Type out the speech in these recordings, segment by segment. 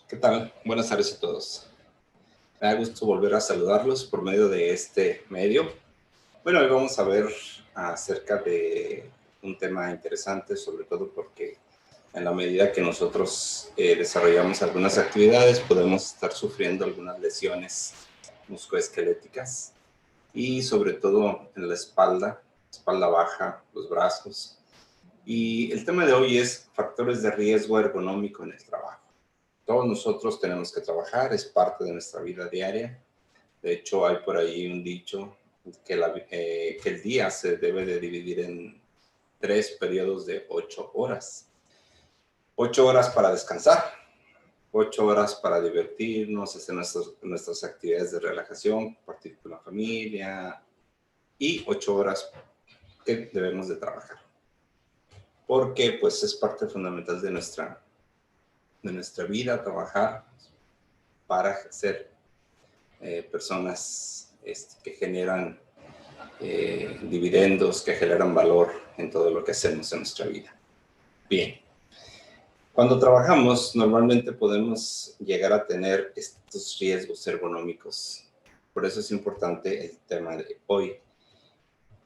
¿Qué tal? Buenas tardes a todos. Me da gusto volver a saludarlos por medio de este medio. Bueno, hoy vamos a ver acerca de un tema interesante, sobre todo porque en la medida que nosotros desarrollamos algunas actividades, podemos estar sufriendo algunas lesiones musculoesqueléticas y sobre todo en la espalda baja, los brazos. Y el tema de hoy es factores de riesgo ergonómico en el trabajo. Todos nosotros tenemos que trabajar, es parte de nuestra vida diaria. De hecho, hay por ahí un dicho que el día se debe de dividir en 3 periodos de 8 horas. 8 horas para descansar, 8 horas para divertirnos, hacer nuestras actividades de relajación, compartir con la familia y 8 horas que debemos de trabajar. Porque pues es parte fundamental de nuestra vida, trabajar para ser personas que generan dividendos, que generan valor en todo lo que hacemos en nuestra vida. Bien, cuando trabajamos normalmente podemos llegar a tener estos riesgos ergonómicos. Por eso es importante el tema de hoy.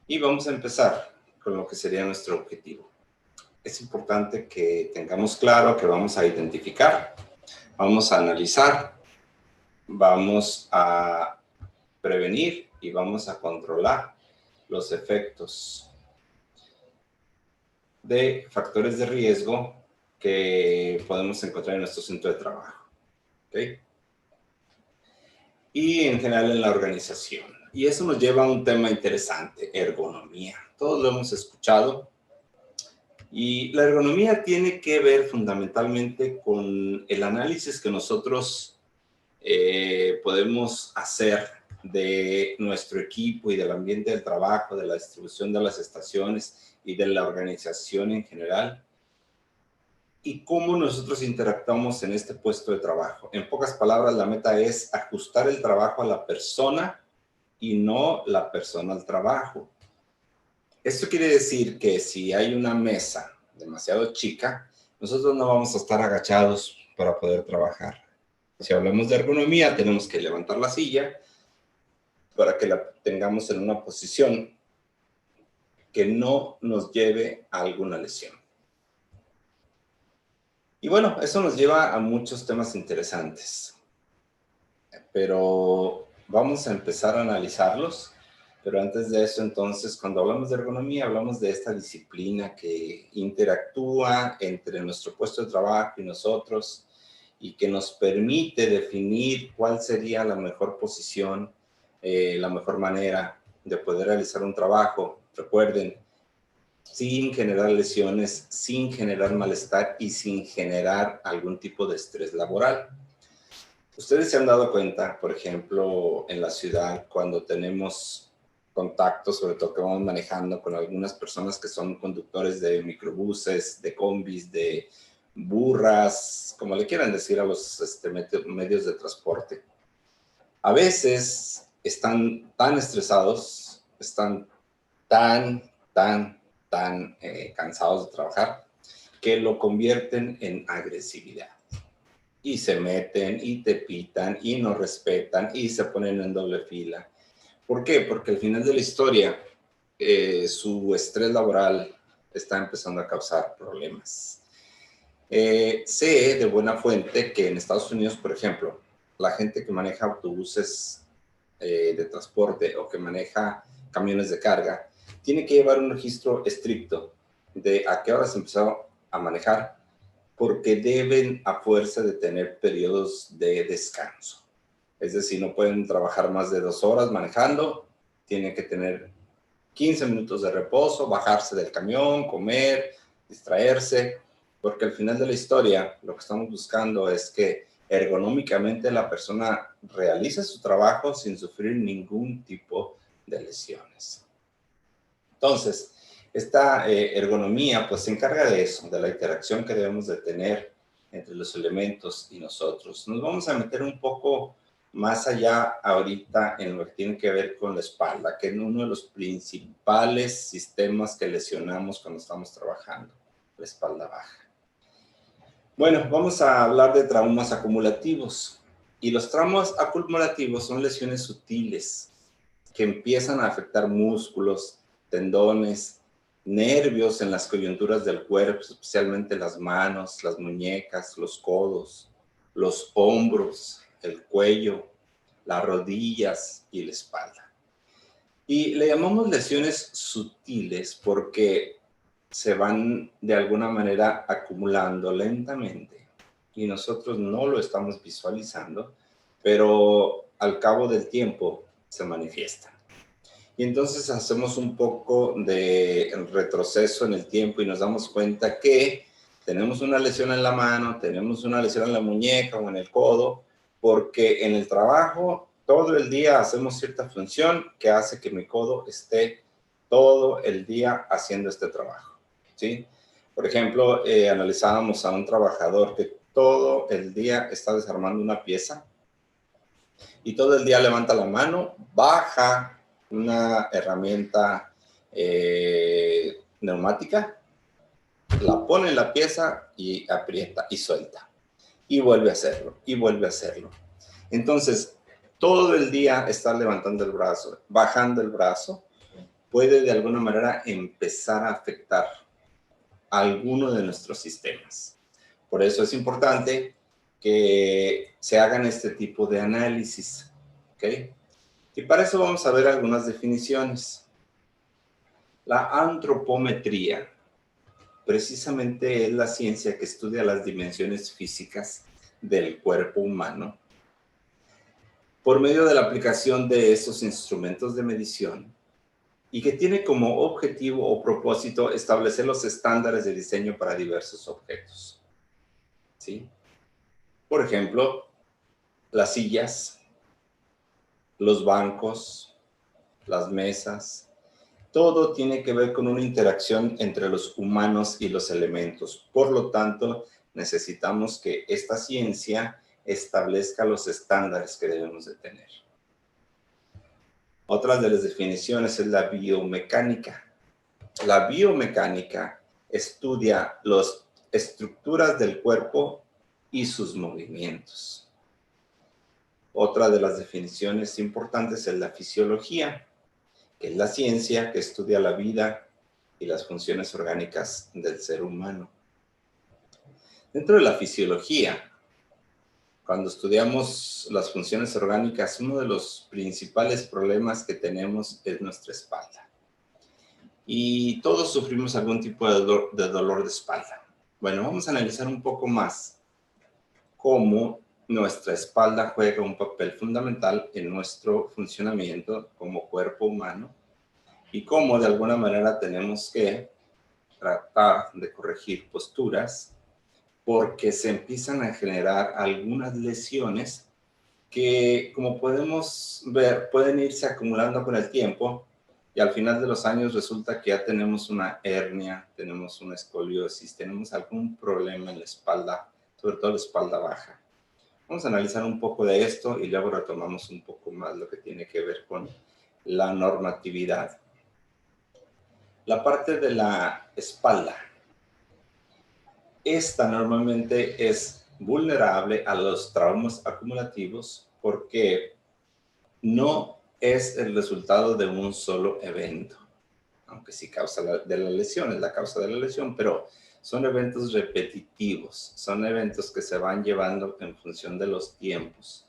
Y vamos a empezar con lo que sería nuestro objetivo. Es importante que tengamos claro que vamos a identificar, vamos a analizar, vamos a prevenir y vamos a controlar los efectos de factores de riesgo que podemos encontrar en nuestro centro de trabajo. ¿Okay? Y en general en la organización. Y eso nos lleva a un tema interesante, ergonomía. Todos lo hemos escuchado. Y la ergonomía tiene que ver fundamentalmente con el análisis que nosotros podemos hacer de nuestro equipo y del ambiente del trabajo, de la distribución de las estaciones y de la organización en general, y cómo nosotros interactuamos en este puesto de trabajo. En pocas palabras, la meta es ajustar el trabajo a la persona y no la persona al trabajo. Esto quiere decir que si hay una mesa demasiado chica, nosotros no vamos a estar agachados para poder trabajar. Si hablamos de ergonomía, tenemos que levantar la silla para que la tengamos en una posición que no nos lleve a alguna lesión. Y bueno, eso nos lleva a muchos temas interesantes, pero vamos a empezar a analizarlos. Pero antes de eso, entonces, cuando hablamos de ergonomía, hablamos de esta disciplina que interactúa entre nuestro puesto de trabajo y nosotros y que nos permite definir cuál sería la mejor posición, la mejor manera de poder realizar un trabajo. Recuerden, sin generar lesiones, sin generar malestar y sin generar algún tipo de estrés laboral. Ustedes se han dado cuenta, por ejemplo, en la ciudad, cuando tenemos contacto, sobre todo que vamos manejando con algunas personas que son conductores de microbuses, de combis, de burras, como le quieran decir a los medios de transporte. A veces están tan estresados, están tan cansados de trabajar, que lo convierten en agresividad. Y se meten y te pitan y no respetan y se ponen en doble fila. ¿Por qué? Porque al final de la historia su estrés laboral está empezando a causar problemas. Sé de buena fuente que en Estados Unidos, por ejemplo, la gente que maneja autobuses de transporte o que maneja camiones de carga, tiene que llevar un registro estricto de a qué horas empezó a manejar, porque deben a fuerza de tener periodos de descanso. Es decir, no pueden trabajar más de 2 horas manejando, tienen que tener 15 minutos de reposo, bajarse del camión, comer, distraerse, porque al final de la historia lo que estamos buscando es que ergonómicamente la persona realice su trabajo sin sufrir ningún tipo de lesiones. Entonces, esta ergonomía pues se encarga de eso, de la interacción que debemos de tener entre los elementos y nosotros. Nos vamos a meter un poco más allá ahorita en lo que tiene que ver con la espalda, que es uno de los principales sistemas que lesionamos cuando estamos trabajando, la espalda baja. Bueno, vamos a hablar de traumas acumulativos. Y los traumas acumulativos son lesiones sutiles que empiezan a afectar músculos, tendones, nervios en las coyunturas del cuerpo, especialmente las manos, las muñecas, los codos, los hombros, el cuello, las rodillas y la espalda. Y le llamamos lesiones sutiles porque se van de alguna manera acumulando lentamente y nosotros no lo estamos visualizando, pero al cabo del tiempo se manifiestan. Y entonces hacemos un poco de retroceso en el tiempo y nos damos cuenta que tenemos una lesión en la mano, tenemos una lesión en la muñeca o en el codo, porque en el trabajo todo el día hacemos cierta función que hace que mi codo esté todo el día haciendo este trabajo, ¿sí? Por ejemplo, analizábamos a un trabajador que todo el día está desarmando una pieza y todo el día levanta la mano, baja una herramienta neumática, la pone en la pieza y aprieta y suelta. Y vuelve a hacerlo, y vuelve a hacerlo. Entonces, todo el día estar levantando el brazo, bajando el brazo, puede de alguna manera empezar a afectar a alguno de nuestros sistemas. Por eso es importante que se hagan este tipo de análisis, ¿ok? Y para eso vamos a ver algunas definiciones. La antropometría precisamente es la ciencia que estudia las dimensiones físicas del cuerpo humano por medio de la aplicación de esos instrumentos de medición y que tiene como objetivo o propósito establecer los estándares de diseño para diversos objetos, ¿sí? Por ejemplo, las sillas, los bancos, las mesas, todo tiene que ver con una interacción entre los humanos y los elementos. Por lo tanto, necesitamos que esta ciencia establezca los estándares que debemos de tener. Otra de las definiciones es la biomecánica. La biomecánica estudia las estructuras del cuerpo y sus movimientos. Otra de las definiciones importantes es la fisiología, que es la ciencia que estudia la vida y las funciones orgánicas del ser humano. Dentro de la fisiología, cuando estudiamos las funciones orgánicas, uno de los principales problemas que tenemos es nuestra espalda. Y todos sufrimos algún tipo de dolor de espalda. Bueno, vamos a analizar un poco más cómo nuestra espalda juega un papel fundamental en nuestro funcionamiento como cuerpo humano y cómo de alguna manera tenemos que tratar de corregir posturas porque se empiezan a generar algunas lesiones que, como podemos ver, pueden irse acumulando con el tiempo y al final de los años resulta que ya tenemos una hernia, tenemos una escoliosis, tenemos algún problema en la espalda, sobre todo la espalda baja. Vamos a analizar un poco de esto y luego retomamos un poco más lo que tiene que ver con la normatividad. La parte de la espalda. Esta normalmente es vulnerable a los traumas acumulativos porque no es el resultado de un solo evento, aunque sí causa de la lesión, es la causa de la lesión, pero son eventos repetitivos, son eventos que se van llevando en función de los tiempos.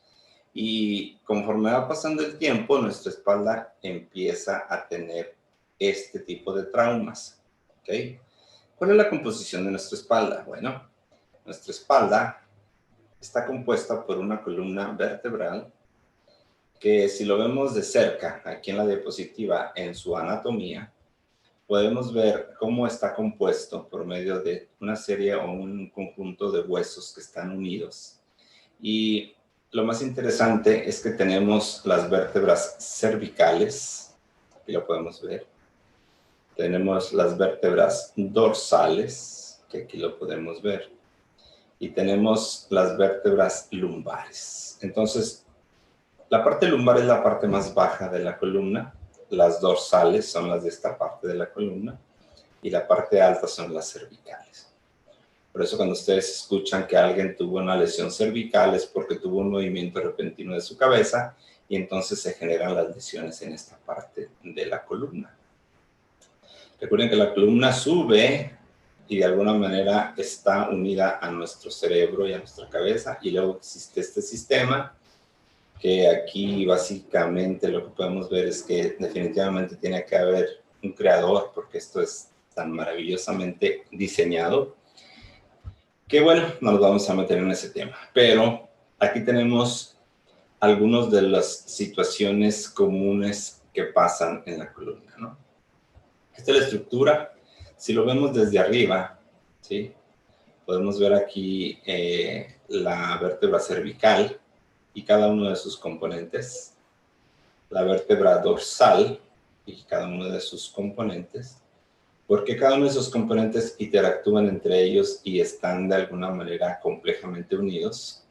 Y conforme va pasando el tiempo, nuestra espalda empieza a tener este tipo de traumas, ¿ok? ¿Cuál es la composición de nuestra espalda? Bueno, nuestra espalda está compuesta por una columna vertebral que si lo vemos de cerca, aquí en la diapositiva, en su anatomía, podemos ver cómo está compuesto por medio de una serie o un conjunto de huesos que están unidos. Y lo más interesante es que tenemos las vértebras cervicales, aquí lo podemos ver. Tenemos las vértebras dorsales, que aquí lo podemos ver. Y tenemos las vértebras lumbares. Entonces, la parte lumbar es la parte más baja de la columna. Las dorsales son las de esta parte de la columna. Y la parte alta son las cervicales. Por eso cuando ustedes escuchan que alguien tuvo una lesión cervical es porque tuvo un movimiento repentino de su cabeza y entonces se generan las lesiones en esta parte de la columna. Recuerden que la columna sube y de alguna manera está unida a nuestro cerebro y a nuestra cabeza, y luego existe este sistema que aquí básicamente lo que podemos ver es que definitivamente tiene que haber un creador, porque esto es tan maravillosamente diseñado que bueno, no nos vamos a meter en ese tema, pero aquí tenemos algunas de las situaciones comunes que pasan en la columna, ¿no? Esta es la estructura. Si lo vemos desde arriba, ¿sí? Podemos ver aquí la vértebra cervical y cada uno de sus componentes, la vértebra dorsal y cada uno de sus componentes, porque cada uno de esos componentes interactúan entre ellos y están de alguna manera complejamente unidos,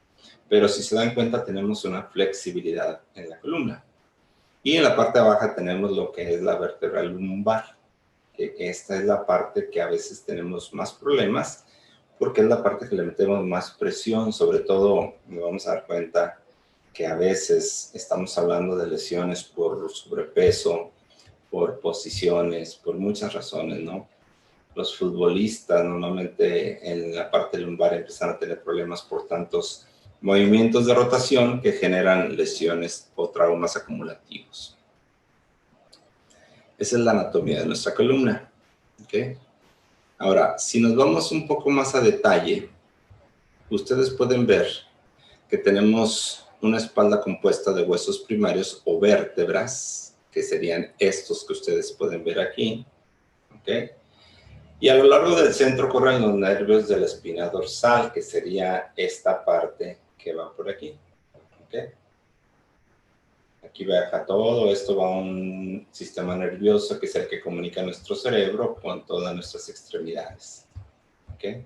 pero si se dan cuenta tenemos una flexibilidad en la columna. Y en la parte baja tenemos lo que es la vértebra lumbar, que esta es la parte que a veces tenemos más problemas, porque es la parte que le metemos más presión, sobre todo nos vamos a dar cuenta que a veces estamos hablando de lesiones por sobrepeso, por posiciones, por muchas razones, ¿no? Los futbolistas normalmente en la parte lumbar empiezan a tener problemas por tantos movimientos de rotación que generan lesiones o traumas acumulativos. Esa es la anatomía de nuestra columna, ¿ok? Ahora, si nos vamos un poco más a detalle, ustedes pueden ver que tenemos una espalda compuesta de huesos primarios o vértebras, que serían estos que ustedes pueden ver aquí, ¿ok? Y a lo largo del centro corren los nervios de la espina dorsal, que sería esta parte que va por aquí, ¿ok? Aquí viaja todo, esto va a un sistema nervioso que es el que comunica nuestro cerebro con todas nuestras extremidades, ¿ok?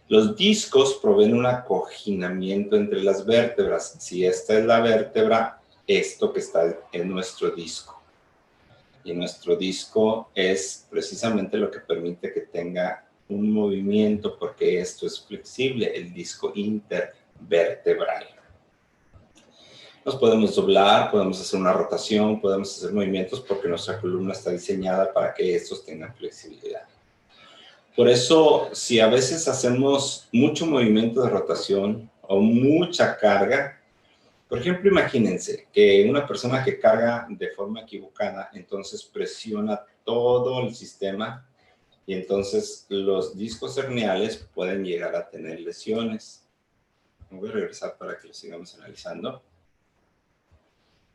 Los discos proveen un acoginamiento entre las vértebras. Si esta es la vértebra, esto que está en nuestro disco. Y nuestro disco es precisamente lo que permite que tenga un movimiento, porque esto es flexible, el disco intervertebral. Nos podemos doblar, podemos hacer una rotación, podemos hacer movimientos porque nuestra columna está diseñada para que estos tengan flexibilidad. Por eso, si a veces hacemos mucho movimiento de rotación o mucha carga, por ejemplo, imagínense que una persona que carga de forma equivocada, entonces presiona todo el sistema y entonces los discos herniales pueden llegar a tener lesiones. Voy a regresar para que lo sigamos analizando.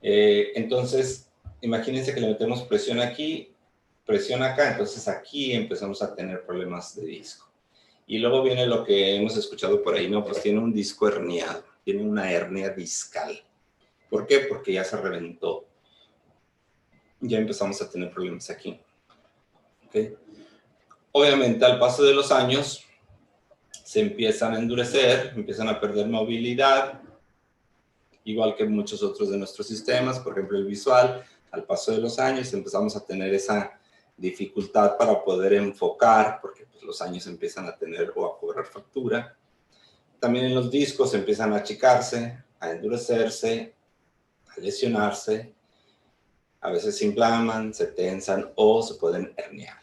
Entonces, imagínense que le metemos presión aquí, presión acá, entonces aquí empezamos a tener problemas de disco. Y luego viene lo que hemos escuchado por ahí, ¿no? Pues tiene un disco herniado, tiene una hernia discal. ¿Por qué? Porque ya se reventó. Ya empezamos a tener problemas aquí. ¿Okay? Obviamente, al paso de los años, se empiezan a endurecer, empiezan a perder movilidad, igual que muchos otros de nuestros sistemas, por ejemplo, el visual. Al paso de los años empezamos a tener esa dificultad para poder enfocar, porque pues, los años empiezan a tener o a cobrar factura. También en los discos empiezan a achicarse, a endurecerse, a lesionarse. A veces se inflaman, se tensan o se pueden herniar.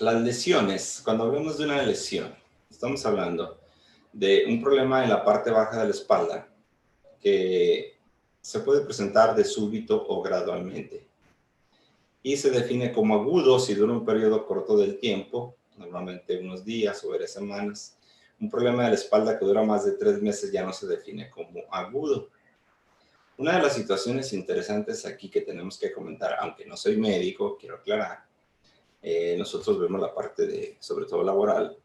Las lesiones, cuando hablamos de una lesión, estamos hablando de un problema en la parte baja de la espalda que se puede presentar de súbito o gradualmente. Y se define como agudo si dura un periodo corto del tiempo, normalmente unos días o varias semanas. Un problema de la espalda que dura más de 3 meses ya no se define como agudo. Una de las situaciones interesantes aquí que tenemos que comentar, aunque no soy médico, quiero aclarar, nosotros vemos la parte de, sobre todo laboral,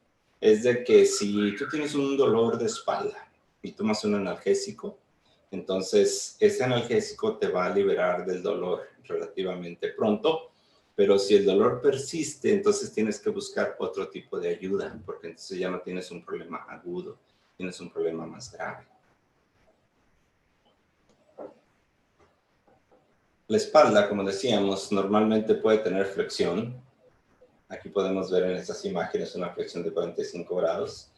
es de que si tú tienes un dolor de espalda y tomas un analgésico, entonces ese analgésico te va a liberar del dolor relativamente pronto, pero si el dolor persiste, entonces tienes que buscar otro tipo de ayuda, porque entonces ya no tienes un problema agudo, tienes un problema más grave. La espalda, como decíamos, normalmente puede tener flexión. Aquí podemos ver en estas imágenes una flexión de 45 grados.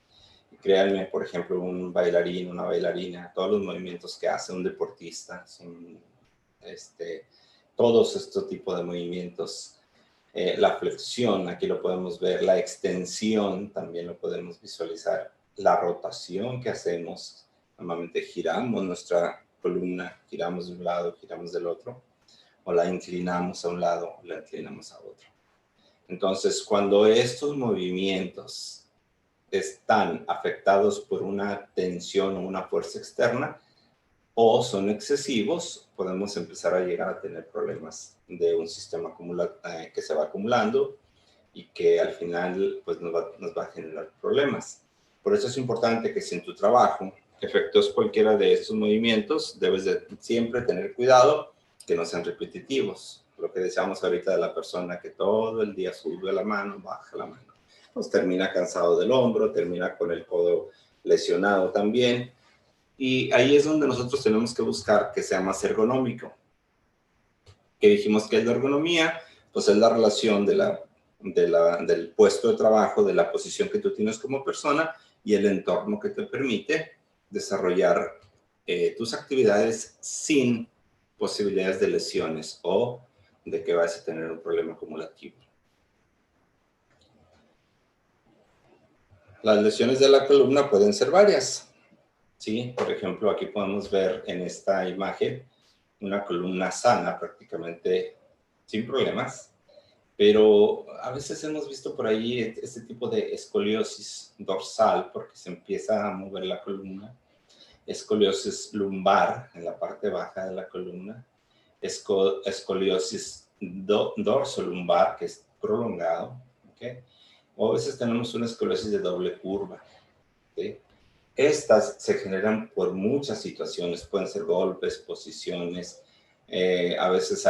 Y créanme, por ejemplo, un bailarín, una bailarina, todos los movimientos que hace un deportista, son todos estos tipos de movimientos. La flexión, aquí lo podemos ver, la extensión, también lo podemos visualizar. La rotación que hacemos, normalmente giramos nuestra columna, giramos de un lado, giramos del otro, o la inclinamos a un lado, o la inclinamos a otro. Entonces, cuando estos movimientos están afectados por una tensión o una fuerza externa, o son excesivos, podemos empezar a llegar a tener problemas de un sistema que se va acumulando y que al final pues, nos va a generar problemas. Por eso es importante que si en tu trabajo efectúas cualquiera de estos movimientos, debes de siempre tener cuidado que no sean repetitivos. Lo que decíamos ahorita de la persona que todo el día sube la mano, baja la mano. Pues termina cansado del hombro, termina con el codo lesionado también. Y ahí es donde nosotros tenemos que buscar que sea más ergonómico. Que dijimos que es la ergonomía, pues es la relación del puesto de trabajo, de la posición que tú tienes como persona y el entorno que te permite desarrollar tus actividades sin posibilidades de lesiones o de que vayas a tener un problema acumulativo. Las lesiones de la columna pueden ser varias. ¿Sí? Por ejemplo, aquí podemos ver en esta imagen una columna sana, prácticamente sin problemas, pero a veces hemos visto por ahí este tipo de escoliosis dorsal porque se empieza a mover la columna, escoliosis lumbar en la parte baja de la columna, escoliosis dorsolumbar que es prolongado, ¿okay? O a veces tenemos una escoliosis de doble curva, ¿sí? Estas se generan por muchas situaciones, pueden ser golpes, posiciones, a veces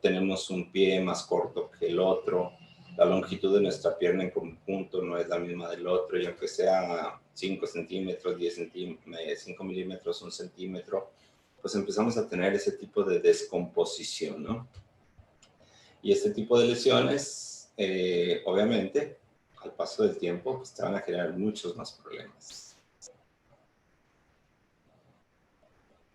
tenemos un pie más corto que el otro, la longitud de nuestra pierna en conjunto no es la misma del otro, y aunque sea 5 centímetros, 10 centímetros, 5 milímetros, 1 centímetro, pues empezamos a tener ese tipo de descomposición, ¿no? Y este tipo de lesiones, obviamente, al paso del tiempo, pues te van a generar muchos más problemas.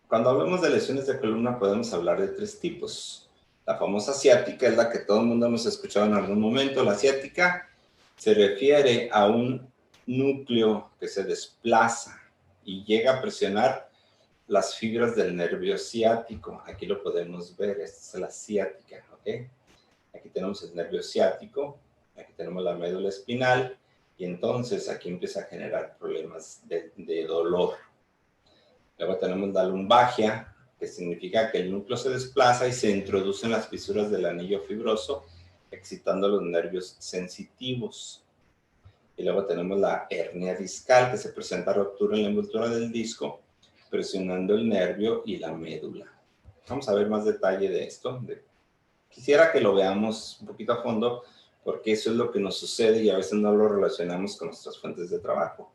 Cuando hablamos de lesiones de columna podemos hablar de 3 tipos. La famosa ciática es la que todo el mundo hemos escuchado en algún momento. La ciática se refiere a un núcleo que se desplaza y llega a presionar las fibras del nervio ciático. Aquí lo podemos ver, esta es la ciática, ¿ok? Aquí tenemos el nervio ciático, aquí tenemos la médula espinal y entonces aquí empieza a generar problemas de dolor. Luego tenemos la lumbalgia, que significa que el núcleo se desplaza y se introduce en las fisuras del anillo fibroso, excitando los nervios sensitivos. Y luego tenemos la hernia discal, que se presenta ruptura en la envoltura del disco, presionando el nervio y la médula. Vamos a ver más detalle de esto. Quisiera que lo veamos un poquito a fondo, porque eso es lo que nos sucede y a veces no lo relacionamos con nuestras fuentes de trabajo.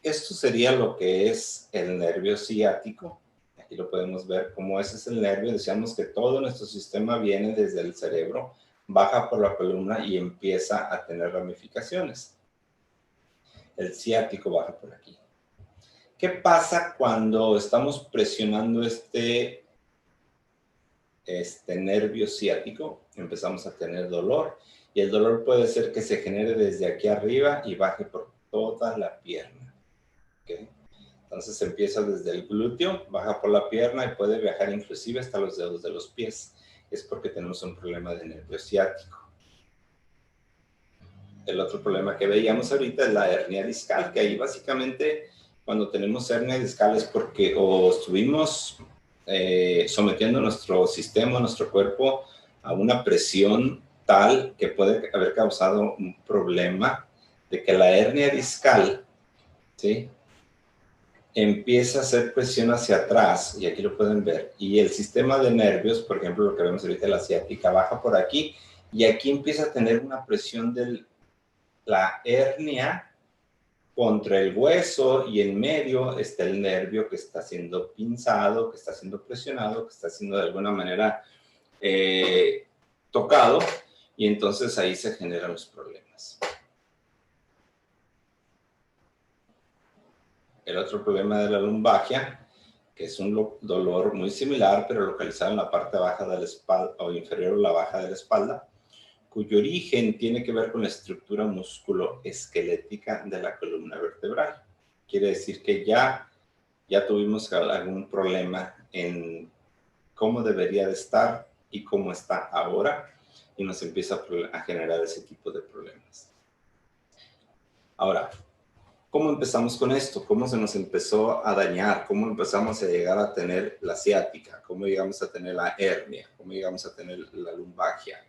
Esto sería lo que es el nervio ciático. Aquí lo podemos ver como ese es el nervio. Decíamos que todo nuestro sistema viene desde el cerebro, baja por la columna y empieza a tener ramificaciones. El ciático baja por aquí. ¿Qué pasa cuando estamos presionando este nervio ciático? Empezamos a tener dolor y el dolor puede ser que se genere desde aquí arriba y baje por toda la pierna. ¿Okay? Entonces empieza desde el glúteo, baja por la pierna y puede viajar inclusive hasta los dedos de los pies. Es porque tenemos un problema de nervio ciático. El otro problema que veíamos ahorita es la hernia discal, que ahí básicamente cuando tenemos hernia discal es porque o estuvimos sometiendo nuestro sistema, nuestro cuerpo a una presión tal que puede haber causado un problema de que la hernia discal, ¿sí?, empieza a hacer presión hacia atrás, y aquí lo pueden ver, y el sistema de nervios, por ejemplo, lo que vemos ahorita, la ciática, baja por aquí, y aquí empieza a tener una presión de la hernia contra el hueso, y en medio está el nervio que está siendo pinzado, que está siendo presionado, que está siendo de alguna manera tocado y entonces ahí se generan los problemas. El otro problema de la lumbalgia, que es un dolor muy similar, pero localizado en la parte baja de la espalda o inferior a la baja de la espalda, cuyo origen tiene que ver con la estructura musculoesquelética de la columna vertebral. Quiere decir que ya tuvimos algún problema en cómo debería de estar y cómo está ahora, y nos empieza a generar ese tipo de problemas. Ahora, ¿cómo empezamos con esto? ¿Cómo se nos empezó a dañar? ¿Cómo empezamos a llegar a tener la ciática? ¿Cómo llegamos a tener la hernia? ¿Cómo llegamos a tener la lumbalgia?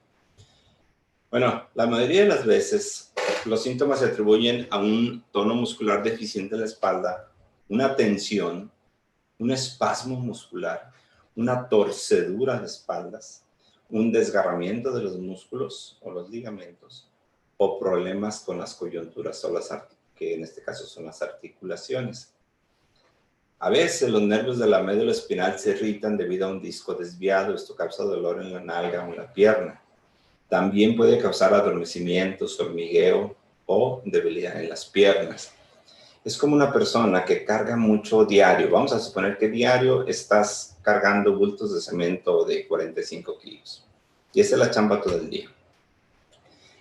Bueno, la mayoría de las veces los síntomas se atribuyen a un tono muscular deficiente de la espalda, una tensión, un espasmo muscular, una torcedura de espaldas, un desgarramiento de los músculos o los ligamentos, o problemas con las coyunturas o que en este caso son las articulaciones. A veces los nervios de la médula espinal se irritan debido a un disco desviado. Esto causa dolor en la nalga o en la pierna. También puede causar adormecimientos, hormigueo o debilidad en las piernas. Es como una persona que carga mucho diario. Vamos a suponer que diario estás cargando bultos de cemento de 45 kilos. Y esa es la chamba todo el día.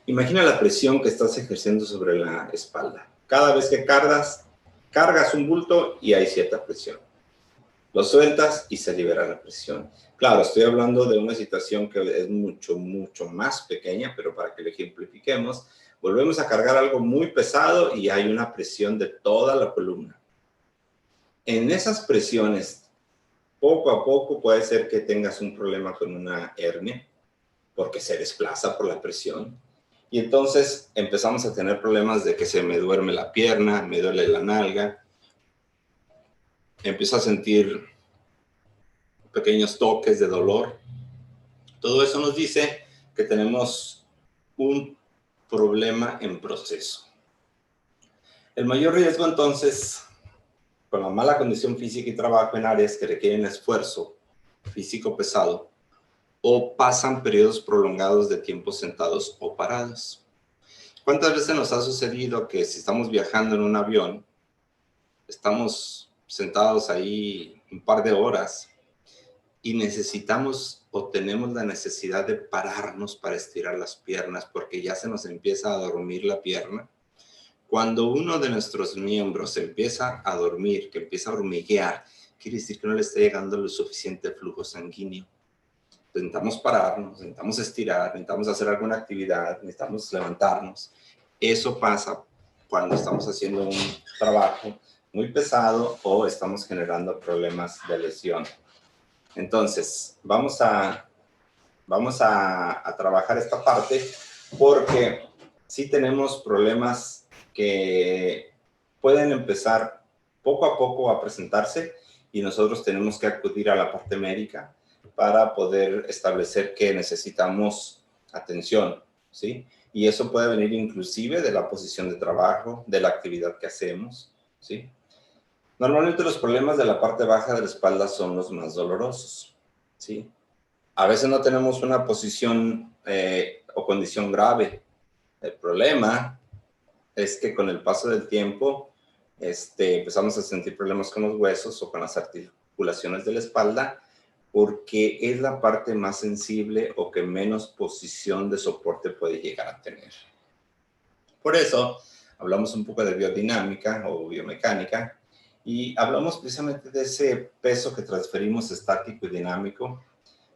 Imagina la presión que estás ejerciendo sobre la espalda. Cada vez que cargas un bulto y hay cierta presión. Lo sueltas y se libera la presión. Claro, estoy hablando de una situación que es mucho, mucho más pequeña, pero para que lo ejemplifiquemos, volvemos a cargar algo muy pesado y hay una presión de toda la columna. En esas presiones, poco a poco puede ser que tengas un problema con una hernia, porque se desplaza por la presión. Y entonces empezamos a tener problemas de que se me duerme la pierna, me duele la nalga, empiezo a sentir pequeños toques de dolor. Todo eso nos dice que tenemos un problema en proceso. El mayor riesgo entonces, con la mala condición física y trabajo en áreas que requieren esfuerzo físico pesado o pasan periodos prolongados de tiempo sentados o parados. ¿Cuántas veces nos ha sucedido que si estamos viajando en un avión, estamos sentados ahí un par de horas y necesitamos o tenemos la necesidad de pararnos para estirar las piernas porque ya se nos empieza a dormir la pierna? Cuando uno de nuestros miembros empieza a dormir, que empieza a hormiguear, quiere decir que no le está llegando lo suficiente flujo sanguíneo. Necesitamos pararnos, necesitamos estirar, necesitamos hacer alguna actividad, necesitamos levantarnos. Eso pasa cuando estamos haciendo un trabajo muy pesado o estamos generando problemas de lesión. Entonces, vamos a trabajar esta parte porque sí tenemos problemas que pueden empezar poco a poco a presentarse y nosotros tenemos que acudir a la parte médica para poder establecer que necesitamos atención, ¿sí? Y eso puede venir inclusive de la posición de trabajo, de la actividad que hacemos, ¿sí? Normalmente los problemas de la parte baja de la espalda son los más dolorosos, ¿sí? A veces no tenemos una posición o condición grave. El problema es que con el paso del tiempo empezamos a sentir problemas con los huesos o con las articulaciones de la espalda porque es la parte más sensible o que menos posición de soporte puede llegar a tener. Por eso hablamos un poco de biodinámica o biomecánica y hablamos precisamente de ese peso que transferimos estático y dinámico,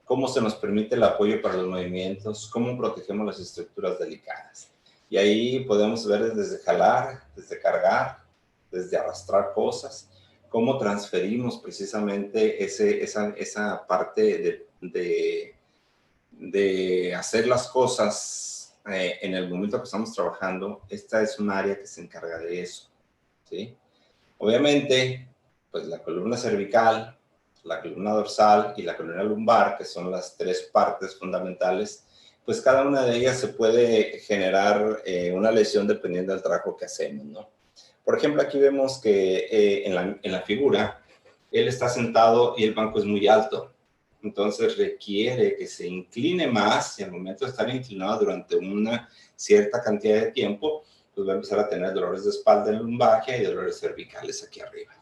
cómo se nos permite el apoyo para los movimientos, cómo protegemos las estructuras delicadas. Y ahí podemos ver desde jalar, desde cargar, desde arrastrar cosas, cómo transferimos precisamente esa parte de hacer las cosas en el momento que estamos trabajando. Esta es un área que se encarga de eso, ¿sí? Obviamente, pues la columna cervical, la columna dorsal y la columna lumbar, que son las tres partes fundamentales, pues cada una de ellas se puede generar una lesión dependiendo del trabajo que hacemos, ¿no? Por ejemplo, aquí vemos que en la figura, él está sentado y el banco es muy alto. entonces requiere que se incline más y al momento de estar inclinado durante una cierta cantidad de tiempo, pues va a empezar a tener dolores de espalda en lumbalgia y dolores cervicales aquí arriba.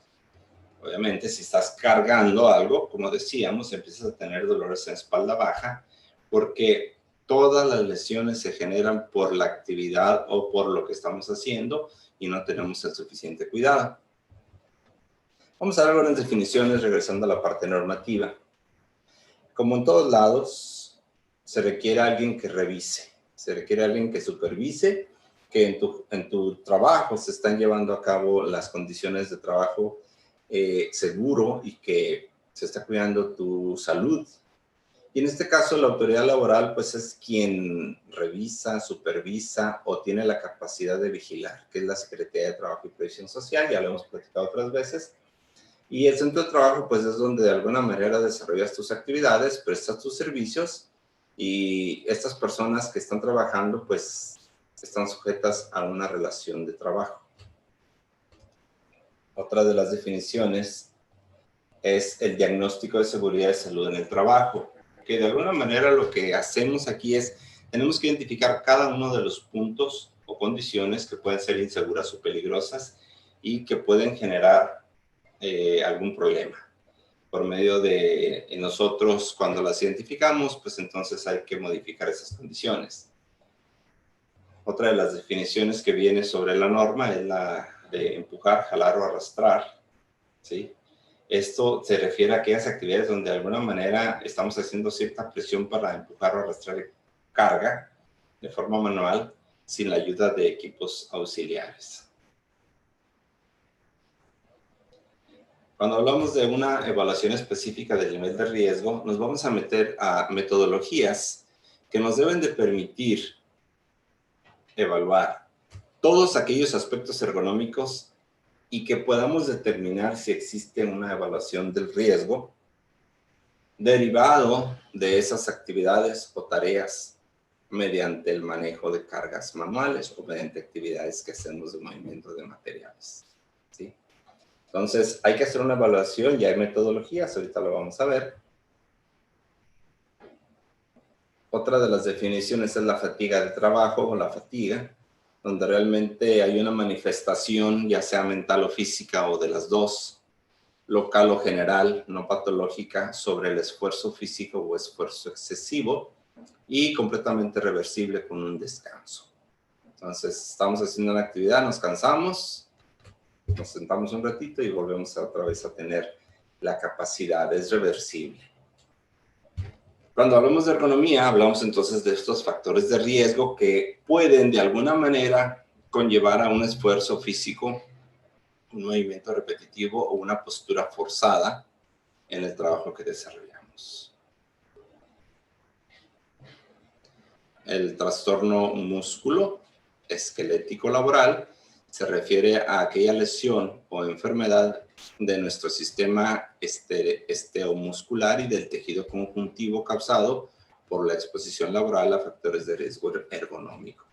Obviamente, si estás cargando algo, como decíamos, empiezas a tener dolores en espalda baja porque todas las lesiones se generan por la actividad o por lo que estamos haciendo y no tenemos el suficiente cuidado. Vamos a ver algunas definiciones regresando a la parte normativa. Como en todos lados, se requiere alguien que revise, se requiere alguien que supervise que en tu trabajo se están llevando a cabo las condiciones de trabajo seguro y que se está cuidando tu salud. Y en este caso, la autoridad laboral, pues es quien revisa, supervisa o tiene la capacidad de vigilar, que es la Secretaría de Trabajo y Previsión Social, ya lo hemos platicado otras veces. Y el centro de trabajo, pues es donde de alguna manera desarrollas tus actividades, prestas tus servicios y estas personas que están trabajando, pues están sujetas a una relación de trabajo. Otra de las definiciones es el diagnóstico de seguridad y salud en el trabajo, que de alguna manera lo que hacemos aquí es, tenemos que identificar cada uno de los puntos o condiciones que pueden ser inseguras o peligrosas y que pueden generar algún problema. Por medio de nosotros, cuando las identificamos, pues entonces hay que modificar esas condiciones. Otra de las definiciones que viene sobre la norma es la de empujar, jalar o arrastrar, ¿sí? Esto se refiere a aquellas actividades donde de alguna manera estamos haciendo cierta presión para empujar o arrastrar carga de forma manual sin la ayuda de equipos auxiliares. Cuando hablamos de una evaluación específica del nivel de riesgo, nos vamos a meter a metodologías que nos deben de permitir evaluar todos aquellos aspectos ergonómicos y que podamos determinar si existe una evaluación del riesgo derivado de esas actividades o tareas mediante el manejo de cargas manuales o mediante actividades que hacemos de movimiento de materiales, ¿sí? Entonces, hay que hacer una evaluación y hay metodologías, ahorita lo vamos a ver. Otra de las definiciones es la fatiga de trabajo o la fatiga, donde realmente hay una manifestación, ya sea mental o física o de las dos, local o general, no patológica, sobre el esfuerzo físico o esfuerzo excesivo y completamente reversible con un descanso. Entonces, estamos haciendo una actividad, nos cansamos, nos sentamos un ratito y volvemos otra vez a tener la capacidad, es reversible. Cuando hablamos de ergonomía, hablamos entonces de estos factores de riesgo que pueden de alguna manera conllevar a un esfuerzo físico, un movimiento repetitivo o una postura forzada en el trabajo que desarrollamos. El trastorno músculo esquelético laboral se refiere a aquella lesión o enfermedad de nuestro sistema esteomuscular y del tejido conjuntivo causado por la exposición laboral a factores de riesgo ergonómico.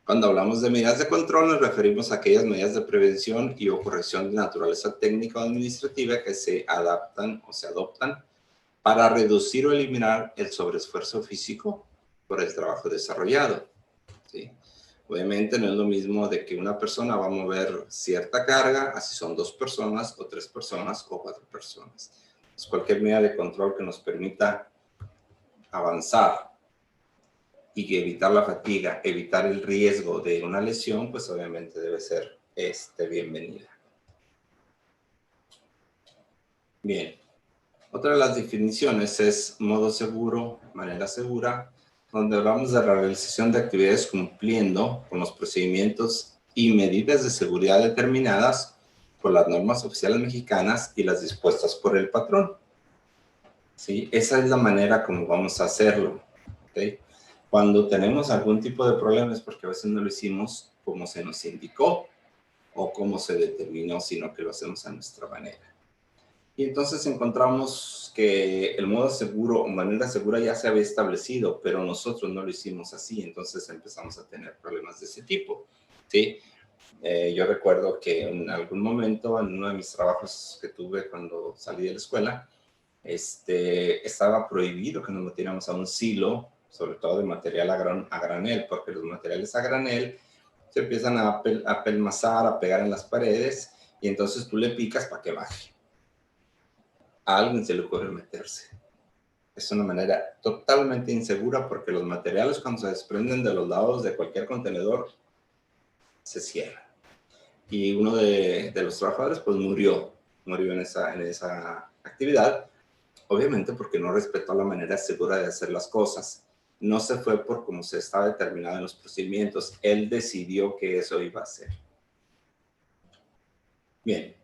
Cuando hablamos de medidas de control, nos referimos a aquellas medidas de prevención y o corrección de naturaleza técnica o administrativa que se adaptan o se adoptan para reducir o eliminar el sobreesfuerzo físico por el trabajo desarrollado, ¿sí? Obviamente no es lo mismo de que una persona va a mover cierta carga, así son 2 personas o 3 personas o 4 personas. Entonces, cualquier medida de control que nos permita avanzar y evitar la fatiga, evitar el riesgo de una lesión, pues obviamente debe ser bienvenida. Bien, otra de las definiciones es modo seguro, manera segura, donde hablamos de la realización de actividades cumpliendo con los procedimientos y medidas de seguridad determinadas por las normas oficiales mexicanas y las dispuestas por el patrón, ¿sí? Esa es la manera como vamos a hacerlo, ¿okay? Cuando tenemos algún tipo de problemas, porque a veces no lo hicimos como se nos indicó o como se determinó, sino que lo hacemos a nuestra manera. Y entonces encontramos que el modo seguro o manera segura ya se había establecido, pero nosotros no lo hicimos así, entonces empezamos a tener problemas de ese tipo, ¿sí? Yo recuerdo que en algún momento, en uno de mis trabajos que tuve cuando salí de la escuela, estaba prohibido que nos metiéramos a un silo, sobre todo de material a granel, porque los materiales a granel se empiezan a pelmazar, a pegar en las paredes, y entonces tú le picas para que baje. A alguien se le ocurre meterse. Es una manera totalmente insegura porque los materiales cuando se desprenden de los lados de cualquier contenedor se cierran. Y uno de los trabajadores pues murió en esa actividad, obviamente porque no respetó la manera segura de hacer las cosas. No se fue por como se estaba determinado en los procedimientos. Él decidió que eso iba a ser. Bien,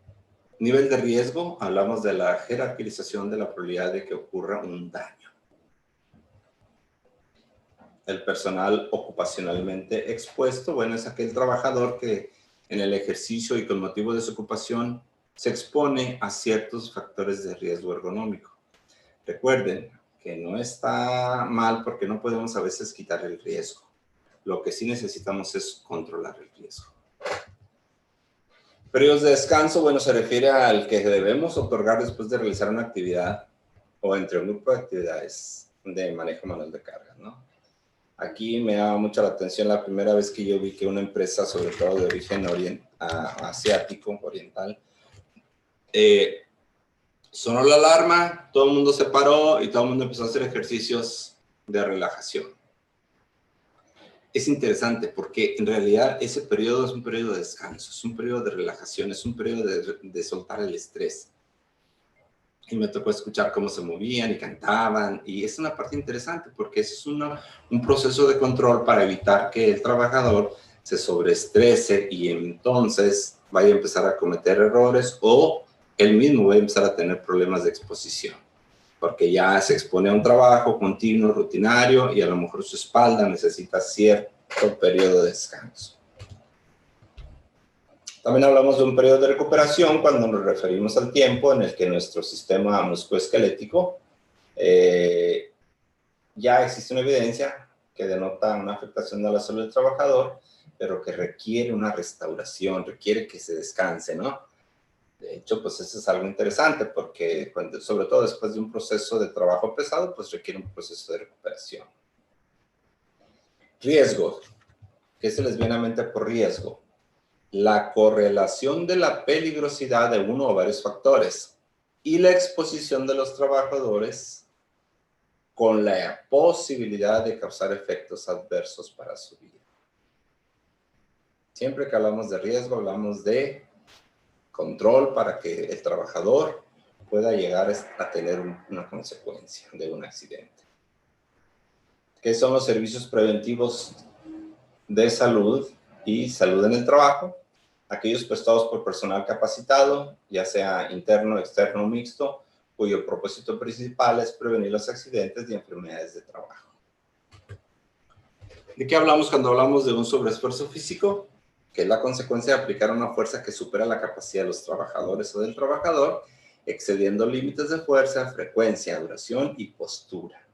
nivel de riesgo, hablamos de la jerarquización de la probabilidad de que ocurra un daño. El personal ocupacionalmente expuesto, bueno, es aquel trabajador que en el ejercicio y con motivo de su ocupación se expone a ciertos factores de riesgo ergonómico. Recuerden que no está mal porque no podemos a veces quitar el riesgo. Lo que sí necesitamos es controlar el riesgo. Periodos de descanso, bueno, se refiere al que debemos otorgar después de realizar una actividad o entre un grupo de actividades de manejo manual de carga, ¿no? Aquí me llama mucho la atención la primera vez que yo vi que una empresa, sobre todo de origen asiático, oriental, sonó la alarma, todo el mundo se paró y todo el mundo empezó a hacer ejercicios de relajación. Es interesante porque en realidad ese periodo es un periodo de descanso, es un periodo de relajación, es un periodo de soltar el estrés. Y me tocó escuchar cómo se movían y cantaban, y es una parte interesante porque es un proceso de control para evitar que el trabajador se sobreestrese y entonces vaya a empezar a cometer errores o él mismo va a empezar a tener problemas de exposición, porque ya se expone a un trabajo continuo, rutinario, y a lo mejor su espalda necesita cierto periodo de descanso. También hablamos de un periodo de recuperación cuando nos referimos al tiempo en el que nuestro sistema musculoesquelético ya existe una evidencia que denota una afectación de la salud del trabajador, pero que requiere una restauración, requiere que se descanse, ¿no? De hecho, pues eso es algo interesante porque, sobre todo después de un proceso de trabajo pesado, pues requiere un proceso de recuperación. Riesgo. ¿Qué se les viene a mente por riesgo? La correlación de la peligrosidad de uno o varios factores y la exposición de los trabajadores con la posibilidad de causar efectos adversos para su vida. Siempre que hablamos de riesgo, hablamos de control para que el trabajador pueda llegar a tener una consecuencia de un accidente. ¿Qué son los servicios preventivos de salud y salud en el trabajo? Aquellos prestados por personal capacitado, ya sea interno, externo o mixto, cuyo propósito principal es prevenir los accidentes y enfermedades de trabajo. ¿De qué hablamos cuando hablamos de un sobreesfuerzo físico? Que es la consecuencia de aplicar una fuerza que supera la capacidad de los trabajadores o del trabajador, excediendo límites de fuerza, frecuencia, duración y postura.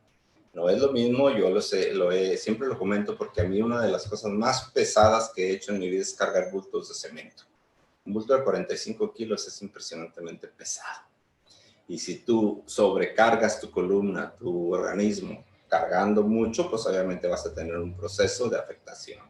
No es lo mismo, yo siempre lo comento porque a mí una de las cosas más pesadas que he hecho en mi vida es cargar bultos de cemento. Un bulto de 45 kilos es impresionantemente pesado. Y si tú sobrecargas tu columna, tu organismo, cargando mucho, pues obviamente vas a tener un proceso de afectación.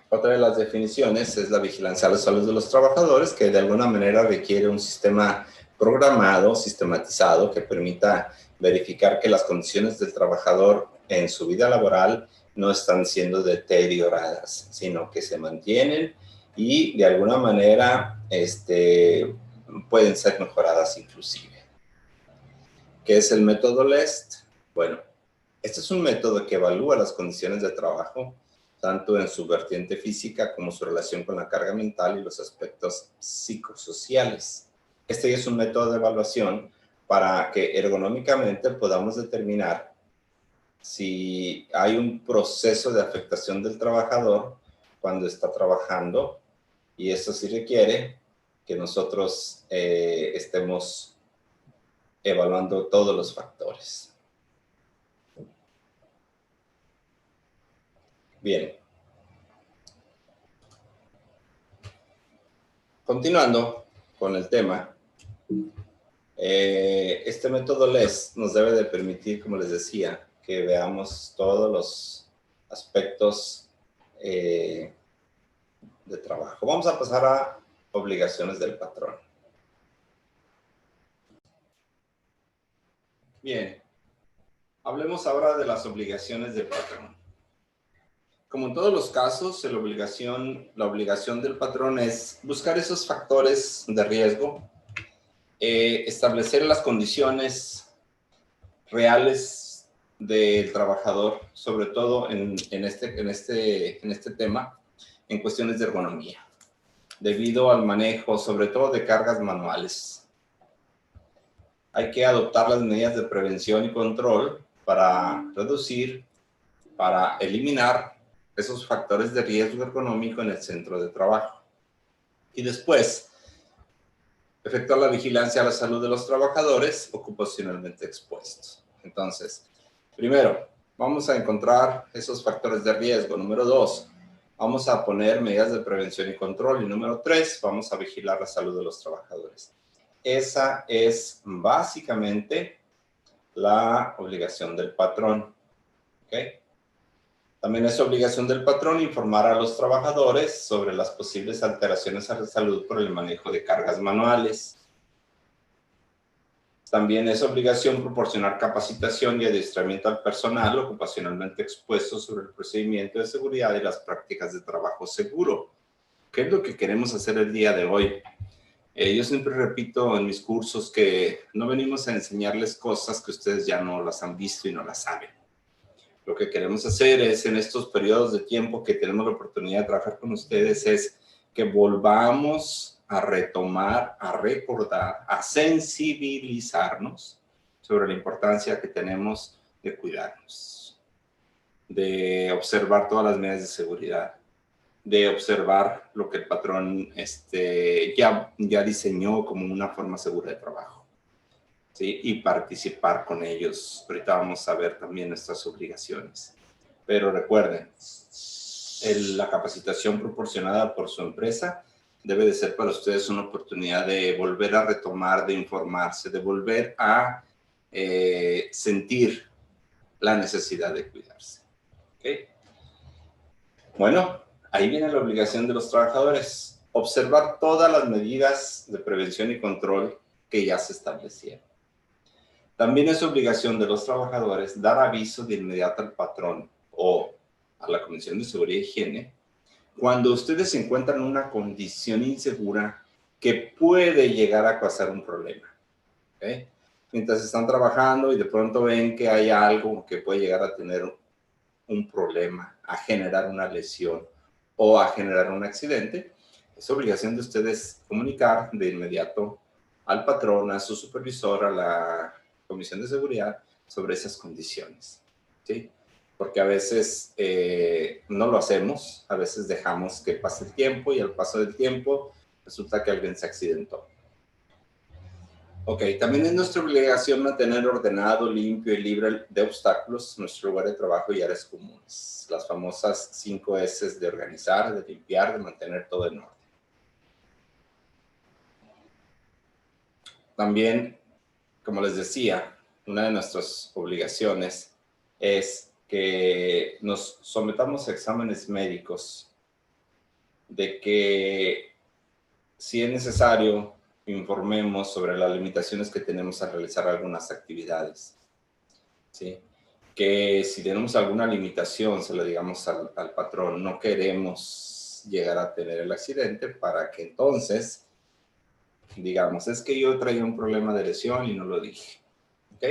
Otra de las definiciones es la vigilancia a la salud de los trabajadores, que de alguna manera requiere un sistema programado, sistematizado, que permita verificar que las condiciones del trabajador en su vida laboral no están siendo deterioradas, sino que se mantienen y de alguna manera pueden ser mejoradas inclusive. ¿Qué es el método LEST? Bueno, este es un método que evalúa las condiciones de trabajo, tanto en su vertiente física como su relación con la carga mental y los aspectos psicosociales. Este es un método de evaluación para que ergonómicamente podamos determinar si hay un proceso de afectación del trabajador cuando está trabajando, y eso sí requiere que nosotros estemos evaluando todos los factores. Bien. Continuando con el tema, Este método LESS nos debe de permitir, como les decía, que veamos todos los aspectos de trabajo. Vamos a pasar a obligaciones del patrón. Bien, hablemos ahora de las obligaciones del patrón. Como en todos los casos, la obligación del patrón es buscar esos factores de riesgo, establecer las condiciones reales del trabajador, sobre todo en este tema, en cuestiones de ergonomía, debido al manejo, sobre todo de cargas manuales. Hay que adoptar las medidas de prevención y control para reducir, para eliminar esos factores de riesgo ergonómico en el centro de trabajo. Y después, efectuar la vigilancia a la salud de los trabajadores ocupacionalmente expuestos. Entonces, primero, vamos a encontrar esos factores de riesgo. Número 2, vamos a poner medidas de prevención y control. Y número 3, vamos a vigilar la salud de los trabajadores. Esa es básicamente la obligación del patrón. ¿Ok? También es obligación del patrón informar a los trabajadores sobre las posibles alteraciones a la salud por el manejo de cargas manuales. También es obligación proporcionar capacitación y adiestramiento al personal ocupacionalmente expuesto sobre el procedimiento de seguridad y las prácticas de trabajo seguro. ¿Qué es lo que queremos hacer el día de hoy? Yo siempre repito en mis cursos que no venimos a enseñarles cosas que ustedes ya no las han visto y no las saben. Lo que queremos hacer es, en estos periodos de tiempo que tenemos la oportunidad de trabajar con ustedes, es que volvamos a retomar, a recordar, a sensibilizarnos sobre la importancia que tenemos de cuidarnos, de observar todas las medidas de seguridad, de observar lo que el patrón ya diseñó como una forma segura de trabajo. ¿Sí? Y participar con ellos. Ahorita vamos a ver también nuestras obligaciones. Pero recuerden, la capacitación proporcionada por su empresa debe de ser para ustedes una oportunidad de volver a retomar, de informarse, de volver a sentir la necesidad de cuidarse. ¿Okay? Bueno, ahí viene la obligación de los trabajadores. Observar todas las medidas de prevención y control que ya se establecieron. También es obligación de los trabajadores dar aviso de inmediato al patrón o a la Comisión de Seguridad e Higiene cuando ustedes se encuentran en una condición insegura que puede llegar a causar un problema. ¿Okay? Mientras están trabajando y de pronto ven que hay algo que puede llegar a tener un problema, a generar una lesión o a generar un accidente, es obligación de ustedes comunicar de inmediato al patrón, a su supervisor, a la Comisión de Seguridad sobre esas condiciones, ¿sí? Porque a veces no lo hacemos, a veces dejamos que pase el tiempo y al paso del tiempo resulta que alguien se accidentó. Ok, también es nuestra obligación mantener ordenado, limpio y libre de obstáculos nuestro lugar de trabajo y áreas comunes. Las famosas 5 S de organizar, de limpiar, de mantener todo en orden. También, como les decía, una de nuestras obligaciones es que nos sometamos a exámenes médicos, de que si es necesario informemos sobre las limitaciones que tenemos al realizar algunas actividades, ¿sí? Que si tenemos alguna limitación se lo digamos al patrón, no queremos llegar a tener el accidente para que entonces digamos, es que yo traía un problema de lesión y no lo dije. ¿Ok?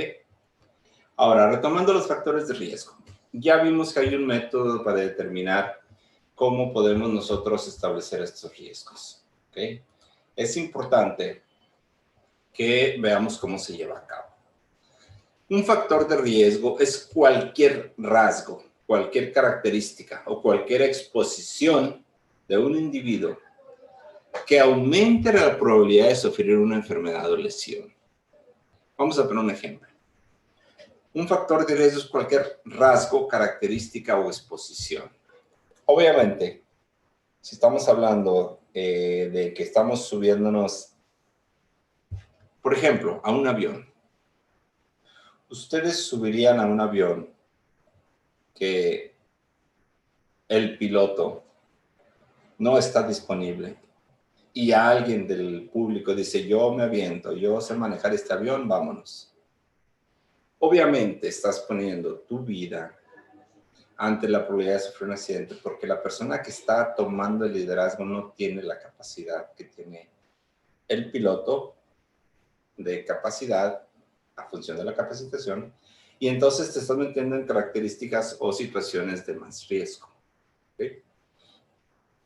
Ahora, retomando los factores de riesgo. Ya vimos que hay un método para determinar cómo podemos nosotros establecer estos riesgos. ¿Ok? Es importante que veamos cómo se lleva a cabo. Un factor de riesgo es cualquier rasgo, cualquier característica o cualquier exposición de un individuo que aumente la probabilidad de sufrir una enfermedad o lesión. Vamos a poner un ejemplo. Un factor de riesgo es cualquier rasgo, característica o exposición. Obviamente, si estamos hablando de que estamos subiéndonos Por ejemplo, a un avión. Ustedes subirían a un avión que el piloto no está disponible y alguien del público dice, yo me aviento, yo sé manejar este avión, vámonos. Obviamente estás poniendo tu vida ante la probabilidad de sufrir un accidente porque la persona que está tomando el liderazgo no tiene la capacidad que tiene el piloto de capacidad a función de la capacitación, y entonces te estás metiendo en características o situaciones de más riesgo. ¿Okay?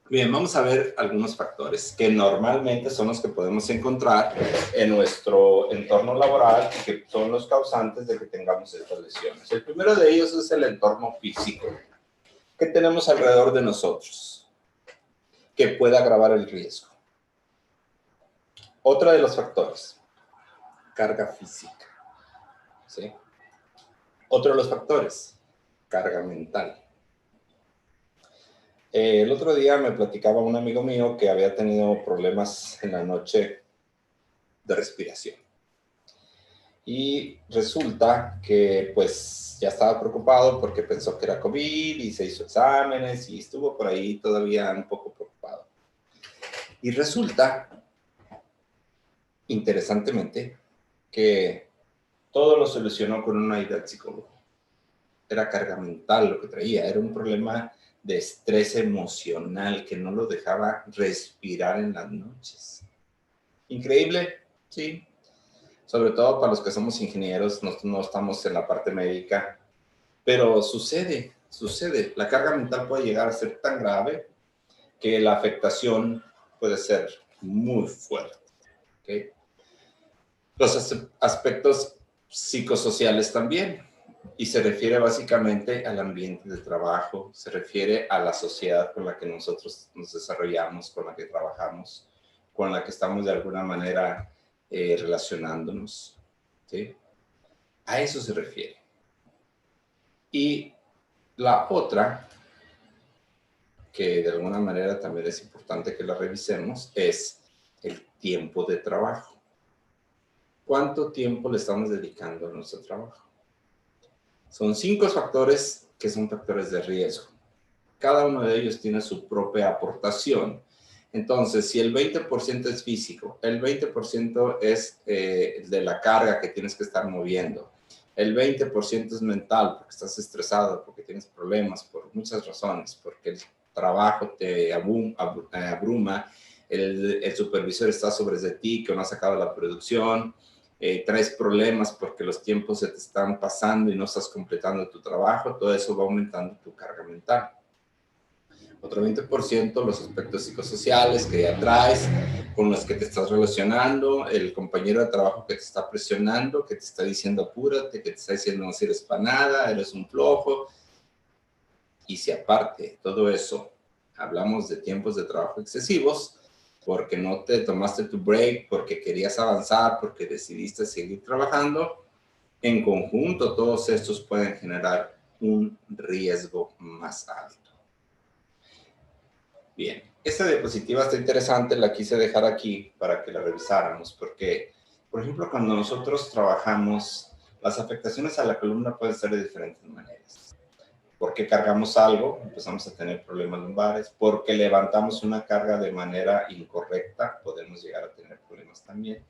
Bien, vamos a ver algunos factores que normalmente son los que podemos encontrar en nuestro entorno laboral y que son los causantes de que tengamos estas lesiones. El primero de ellos es el entorno físico que tenemos alrededor de nosotros, que puede agravar el riesgo. Otro de los factores, carga física. ¿Sí? Otro de los factores, carga mental. El otro día me platicaba un amigo mío que había tenido problemas en la noche de respiración. Y resulta que pues ya estaba preocupado porque pensó que era COVID y se hizo exámenes y estuvo por ahí todavía un poco preocupado. Y resulta, interesantemente, que todo lo solucionó con una ida al psicólogo. Era carga mental lo que traía, era un problema de estrés emocional que no lo dejaba respirar en las noches. Increíble, sí. Sobre todo para los que somos ingenieros, no estamos en la parte médica, pero sucede. La carga mental puede llegar a ser tan grave que la afectación puede ser muy fuerte. ¿Okay? Los aspectos psicosociales también. Y se refiere básicamente al ambiente de trabajo, se refiere a la sociedad con la que nosotros nos desarrollamos, con la que trabajamos, con la que estamos de alguna manera relacionándonos. ¿Sí? A eso se refiere. Y la otra, que de alguna manera también es importante que la revisemos, es el tiempo de trabajo. ¿Cuánto tiempo le estamos dedicando a nuestro trabajo? Son 5 factores que son factores de riesgo. Cada uno de ellos tiene su propia aportación. Entonces, si el 20% es físico, el 20% es de la carga que tienes que estar moviendo, el 20% es mental, porque estás estresado, porque tienes problemas, por muchas razones, porque el trabajo te abruma, el supervisor está sobre de ti, que no ha sacado la producción, traes problemas porque los tiempos se te están pasando y no estás completando tu trabajo, todo eso va aumentando tu carga mental. Otro 20%, los aspectos psicosociales que ya traes, con los que te estás relacionando, el compañero de trabajo que te está presionando, que te está diciendo apúrate, que te está diciendo no sirves para nada, eres un flojo. Y si aparte de todo eso hablamos de tiempos de trabajo excesivos, porque no te tomaste tu break, porque querías avanzar, porque decidiste seguir trabajando, en conjunto todos estos pueden generar un riesgo más alto. Bien, esta diapositiva está interesante, la quise dejar aquí para que la revisáramos, porque, por ejemplo, cuando nosotros trabajamos, las afectaciones a la columna pueden ser de diferentes maneras. Porque cargamos algo, empezamos a tener problemas lumbares, porque levantamos una carga de manera incorrecta, podemos llegar a tener problemas también,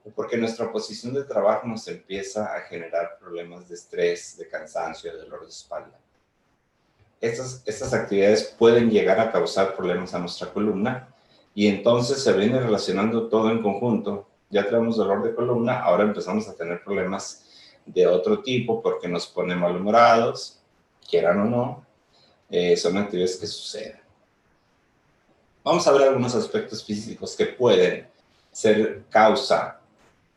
o porque nuestra posición de trabajo nos empieza a generar problemas de estrés, de cansancio, de dolor de espalda. Estas actividades pueden llegar a causar problemas a nuestra columna y entonces se viene relacionando todo en conjunto. Ya tenemos dolor de columna, ahora empezamos a tener problemas de otro tipo porque nos pone malhumorados, quieran o no, son actividades que suceden. Vamos a ver algunos aspectos físicos que pueden ser causa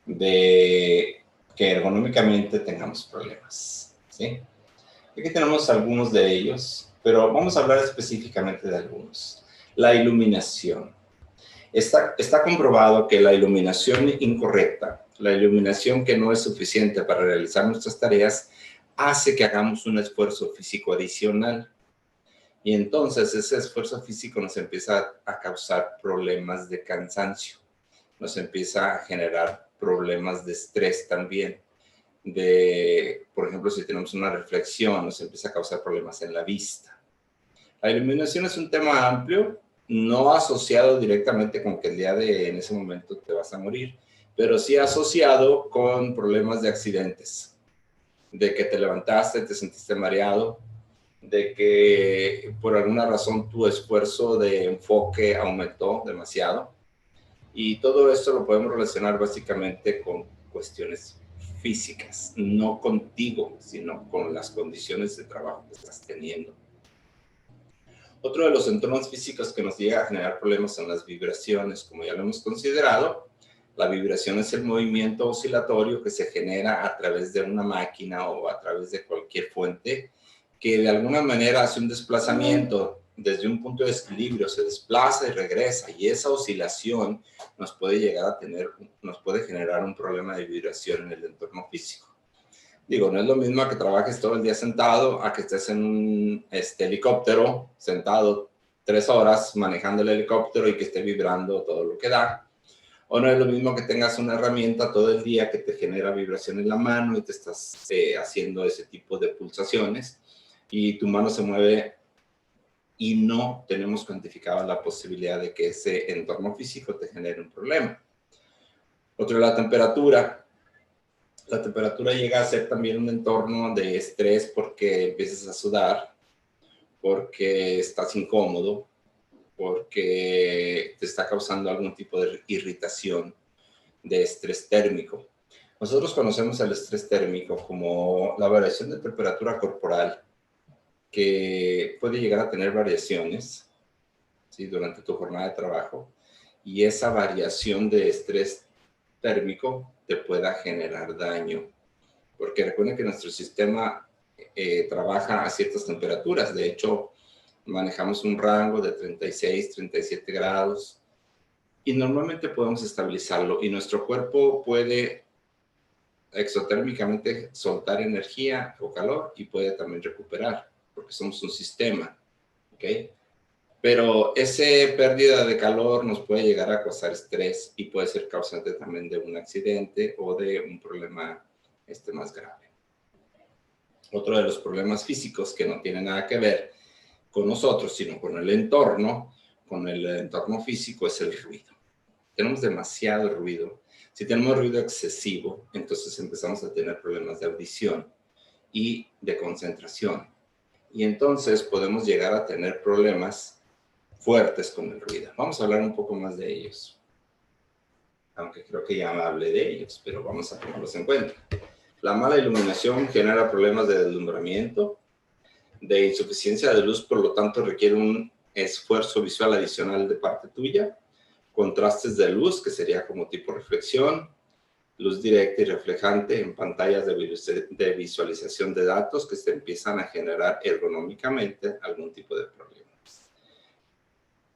de que ergonómicamente tengamos problemas, ¿sí? Aquí tenemos algunos de ellos, pero vamos a hablar específicamente de algunos. La iluminación. Está comprobado que la iluminación incorrecta, la iluminación que no es suficiente para realizar nuestras tareas, hace que hagamos un esfuerzo físico adicional. Y entonces ese esfuerzo físico nos empieza a causar problemas de cansancio, nos empieza a generar problemas de estrés también. Por ejemplo, si tenemos una reflexión, nos empieza a causar problemas en la vista. La iluminación es un tema amplio, no asociado directamente con que en ese momento te vas a morir, pero sí asociado con problemas de accidentes, de que te levantaste, te sentiste mareado, de que por alguna razón tu esfuerzo de enfoque aumentó demasiado. Y todo esto lo podemos relacionar básicamente con cuestiones físicas, no contigo, sino con las condiciones de trabajo que estás teniendo. Otro de los entornos físicos que nos llega a generar problemas son las vibraciones, como ya lo hemos considerado. La vibración es el movimiento oscilatorio que se genera a través de una máquina o a través de cualquier fuente que de alguna manera hace un desplazamiento desde un punto de equilibrio, se desplaza y regresa, y esa oscilación nos puede generar un problema de vibración en el entorno físico. Digo, no es lo mismo a que trabajes todo el día sentado, a que estés en un helicóptero sentado 3 horas manejando el helicóptero y que esté vibrando todo lo que da. O no es lo mismo que tengas una herramienta todo el día que te genera vibración en la mano y te estás haciendo ese tipo de pulsaciones y tu mano se mueve y no tenemos cuantificada la posibilidad de que ese entorno físico te genere un problema. Otro es la temperatura. La temperatura llega a ser también un entorno de estrés porque empiezas a sudar, porque estás incómodo, porque te está causando algún tipo de irritación, de estrés térmico. Nosotros conocemos el estrés térmico como la variación de temperatura corporal que puede llegar a tener variaciones, ¿sí?, durante tu jornada de trabajo, y esa variación de estrés térmico te pueda generar daño. Porque recuerden que nuestro sistema trabaja a ciertas temperaturas. De hecho, manejamos un rango de 36, 37 grados y normalmente podemos estabilizarlo y nuestro cuerpo puede exotérmicamente soltar energía o calor y puede también recuperar porque somos un sistema, ¿ok? Pero esa pérdida de calor nos puede llegar a causar estrés y puede ser causante también de un accidente o de un problema más grave. Otro de los problemas físicos que no tiene nada que ver con nosotros, sino con el entorno físico es el ruido. Tenemos demasiado ruido. Si tenemos ruido excesivo, entonces empezamos a tener problemas de audición y de concentración. Y entonces podemos llegar a tener problemas fuertes con el ruido. Vamos a hablar un poco más de ellos. Aunque creo que ya hablé de ellos, pero vamos a tenerlos en cuenta. La mala iluminación genera problemas de deslumbramiento, de insuficiencia de luz, por lo tanto requiere un esfuerzo visual adicional de parte tuya. Contrastes de luz, que sería como tipo reflexión, luz directa y reflejante en pantallas de visualización de datos que se empiezan a generar ergonómicamente algún tipo de problemas.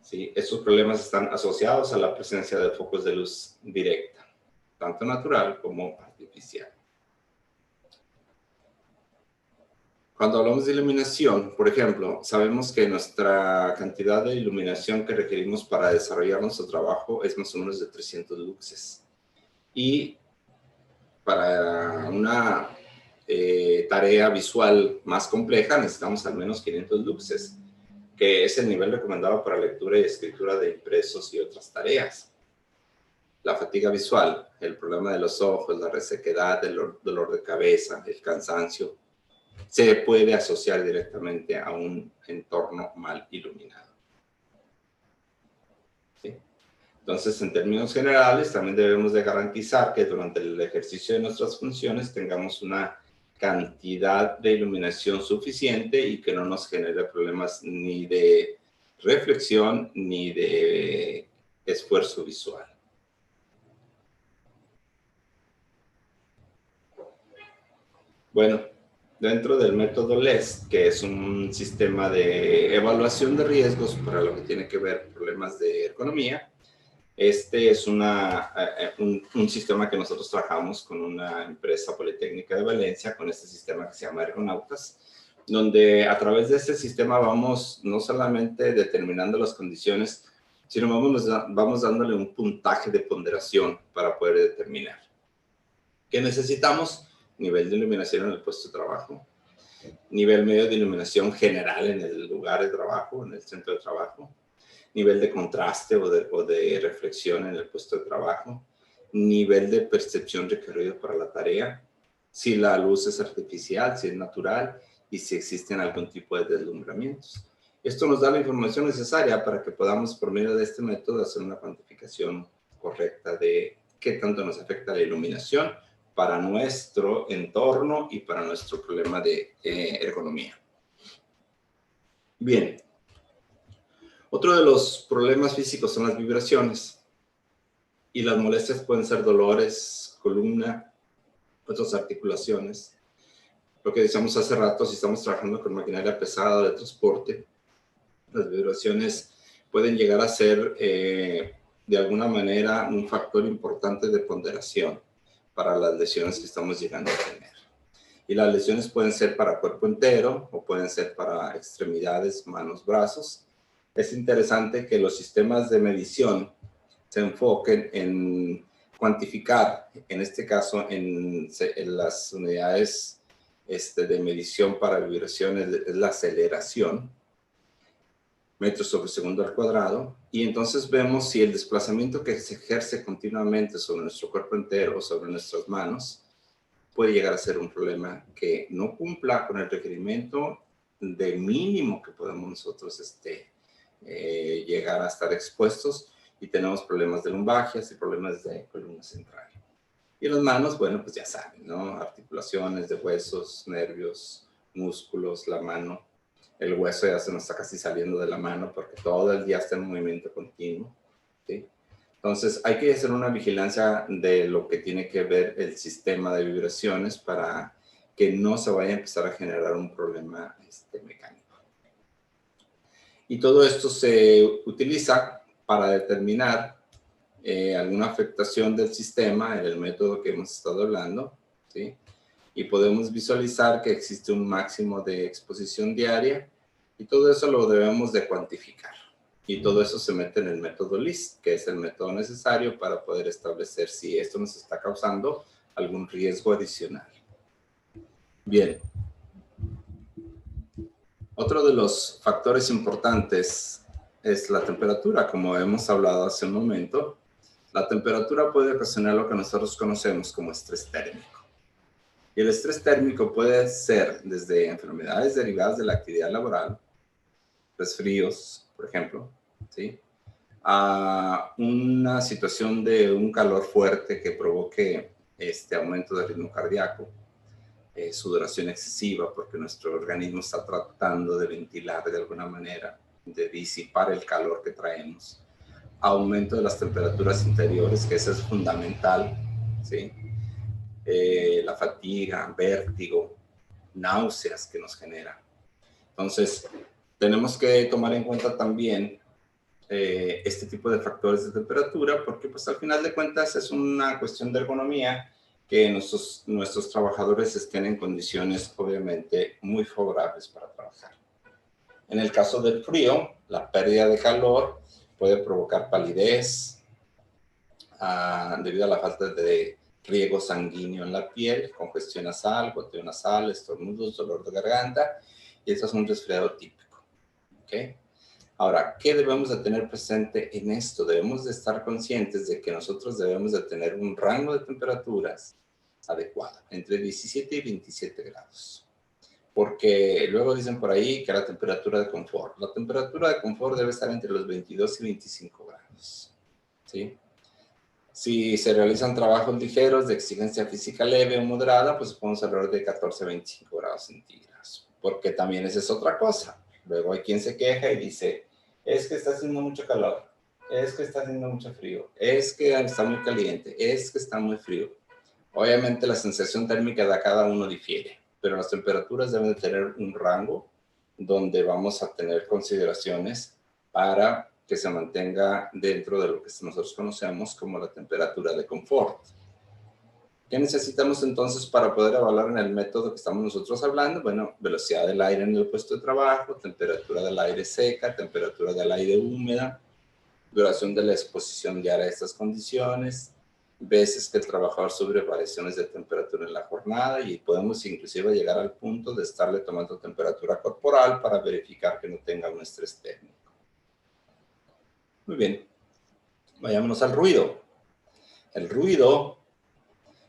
¿Sí? Estos problemas están asociados a la presencia de focos de luz directa, tanto natural como artificial. Cuando hablamos de iluminación, por ejemplo, sabemos que nuestra cantidad de iluminación que requerimos para desarrollar nuestro trabajo es más o menos de 300 luxes. Y para una tarea visual más compleja necesitamos al menos 500 luxes, que es el nivel recomendado para lectura y escritura de impresos y otras tareas. La fatiga visual, el problema de los ojos, la resequedad, el dolor de cabeza, el cansancio, se puede asociar directamente a un entorno mal iluminado. ¿Sí? Entonces, en términos generales, también debemos de garantizar que durante el ejercicio de nuestras funciones tengamos una cantidad de iluminación suficiente y que no nos genere problemas ni de reflexión ni de esfuerzo visual. Bueno, dentro del método LESS, que es un sistema de evaluación de riesgos para lo que tiene que ver problemas de ergonomía, este es un sistema que nosotros trabajamos con una empresa politécnica de Valencia, con este sistema que se llama Ergonautas, donde a través de este sistema vamos no solamente determinando las condiciones, sino vamos dándole un puntaje de ponderación para poder determinar. ¿Qué necesitamos? Nivel de iluminación en el puesto de trabajo, nivel medio de iluminación general en el lugar de trabajo, en el centro de trabajo, nivel de contraste o de reflexión en el puesto de trabajo, nivel de percepción requerido para la tarea, si la luz es artificial, si es natural y si existen algún tipo de deslumbramientos. Esto nos da la información necesaria para que podamos, por medio de este método, hacer una cuantificación correcta de qué tanto nos afecta la iluminación para nuestro entorno y para nuestro problema de ergonomía. Bien. Otro de los problemas físicos son las vibraciones. Y las molestias pueden ser dolores, columna, otras articulaciones. Lo que decíamos hace rato, si estamos trabajando con maquinaria pesada de transporte, las vibraciones pueden llegar a ser de alguna manera un factor importante de ponderación para las lesiones que estamos llegando a tener. Y las lesiones pueden ser para cuerpo entero o pueden ser para extremidades, manos, brazos. Es interesante que los sistemas de medición se enfoquen en cuantificar, en este caso, en las unidades de medición para vibraciones, es la aceleración, metros sobre segundo al cuadrado, y entonces vemos si el desplazamiento que se ejerce continuamente sobre nuestro cuerpo entero o sobre nuestras manos puede llegar a ser un problema que no cumpla con el requerimiento de mínimo que podemos nosotros llegar a estar expuestos, y tenemos problemas de lumbalgias y problemas de columna central. Y las manos, bueno, pues ya saben, ¿no? Articulaciones de huesos, nervios, músculos, la mano. El hueso ya se nos está casi saliendo de la mano porque todo el día está en movimiento continuo, ¿sí? Entonces, hay que hacer una vigilancia de lo que tiene que ver el sistema de vibraciones para que no se vaya a empezar a generar un problema mecánico. Y todo esto se utiliza para determinar alguna afectación del sistema en el método que hemos estado hablando, ¿sí? Y podemos visualizar que existe un máximo de exposición diaria y todo eso lo debemos de cuantificar. Y todo eso se mete en el método LIST, que es el método necesario para poder establecer si esto nos está causando algún riesgo adicional. Bien. Otro de los factores importantes es la temperatura, como hemos hablado hace un momento. La temperatura puede ocasionar lo que nosotros conocemos como estrés térmico. Y el estrés térmico puede ser desde enfermedades derivadas de la actividad laboral, resfríos, por ejemplo, ¿sí? A una situación de un calor fuerte que provoque aumento del ritmo cardíaco, sudoración excesiva porque nuestro organismo está tratando de ventilar de alguna manera, de disipar el calor que traemos, aumento de las temperaturas interiores, que eso es fundamental, ¿sí? La fatiga, vértigo, náuseas que nos genera. Entonces, tenemos que tomar en cuenta también este tipo de factores de temperatura, porque pues al final de cuentas es una cuestión de ergonomía, que nuestros trabajadores estén en condiciones obviamente muy favorables para trabajar. En el caso del frío, la pérdida de calor puede provocar palidez debido a la falta de riego sanguíneo en la piel, congestión nasal, goteo nasal, estornudos, dolor de garganta, y eso es un resfriado típico. ¿Okay? Ahora, ¿qué debemos de tener presente en esto? Debemos de estar conscientes de que nosotros debemos de tener un rango de temperaturas adecuado, entre 17 y 27 grados. Porque luego dicen por ahí que la temperatura de confort. La temperatura de confort debe estar entre los 22 y 25 grados. ¿Sí? Si se realizan trabajos ligeros de exigencia física leve o moderada, pues podemos hablar de 14 a 25 grados centígrados. Porque también esa es otra cosa. Luego hay quien se queja y dice, es que está haciendo mucho calor, es que está haciendo mucho frío, es que está muy caliente, es que está muy frío. Obviamente la sensación térmica de cada uno difiere, pero las temperaturas deben de tener un rango donde vamos a tener consideraciones para que se mantenga dentro de lo que nosotros conocemos como la temperatura de confort. ¿Qué necesitamos entonces para poder evaluar en el método que estamos nosotros hablando? Bueno, velocidad del aire en el puesto de trabajo, temperatura del aire seca, temperatura del aire húmeda, duración de la exposición diaria a estas condiciones, veces que el trabajador sufre variaciones de temperatura en la jornada y podemos inclusive llegar al punto de estarle tomando temperatura corporal para verificar que no tenga un estrés técnico. Muy bien, vayámonos al ruido. El ruido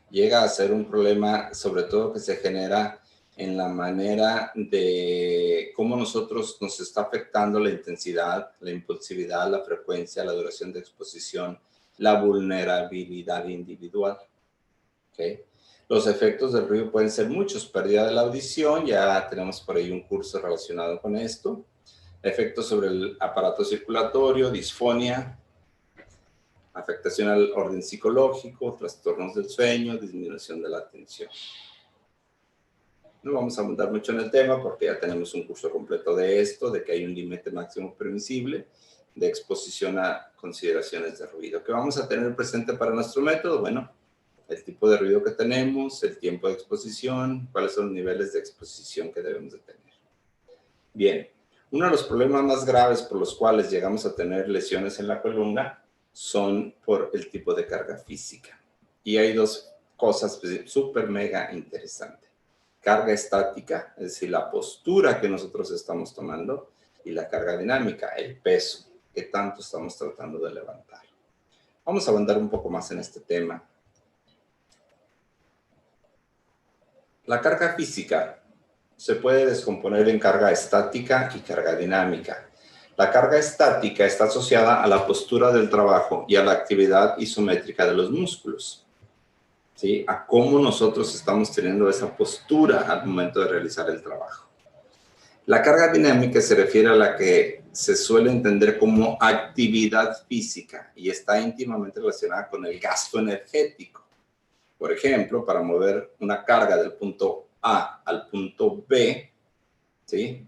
llega a ser un problema, sobre todo que se genera en la manera de cómo nosotros nos está afectando la intensidad, la impulsividad, la frecuencia, la duración de exposición, la vulnerabilidad individual. ¿Okay? Los efectos del ruido pueden ser muchos: pérdida de la audición, ya tenemos por ahí un curso relacionado con esto, efectos sobre el aparato circulatorio, disfonía, afectación al orden psicológico, trastornos del sueño, disminución de la atención. No vamos a abundar mucho en el tema porque ya tenemos un curso completo de esto, de que hay un límite máximo permisible de exposición a consideraciones de ruido. ¿Qué vamos a tener presente para nuestro método? Bueno, el tipo de ruido que tenemos, el tiempo de exposición, cuáles son los niveles de exposición que debemos de tener. Bien, uno de los problemas más graves por los cuales llegamos a tener lesiones en la columna son por el tipo de carga física. Y hay dos cosas súper mega interesantes. Carga estática, es decir, la postura que nosotros estamos tomando, y la carga dinámica, el peso que tanto estamos tratando de levantar. Vamos a abundar un poco más en este tema. La carga física se puede descomponer en carga estática y carga dinámica. La carga estática está asociada a la postura del trabajo y a la actividad isométrica de los músculos, ¿sí? A cómo nosotros estamos teniendo esa postura al momento de realizar el trabajo. La carga dinámica se refiere a la que se suele entender como actividad física y está íntimamente relacionada con el gasto energético. Por ejemplo, para mover una carga del punto A al punto B, ¿sí?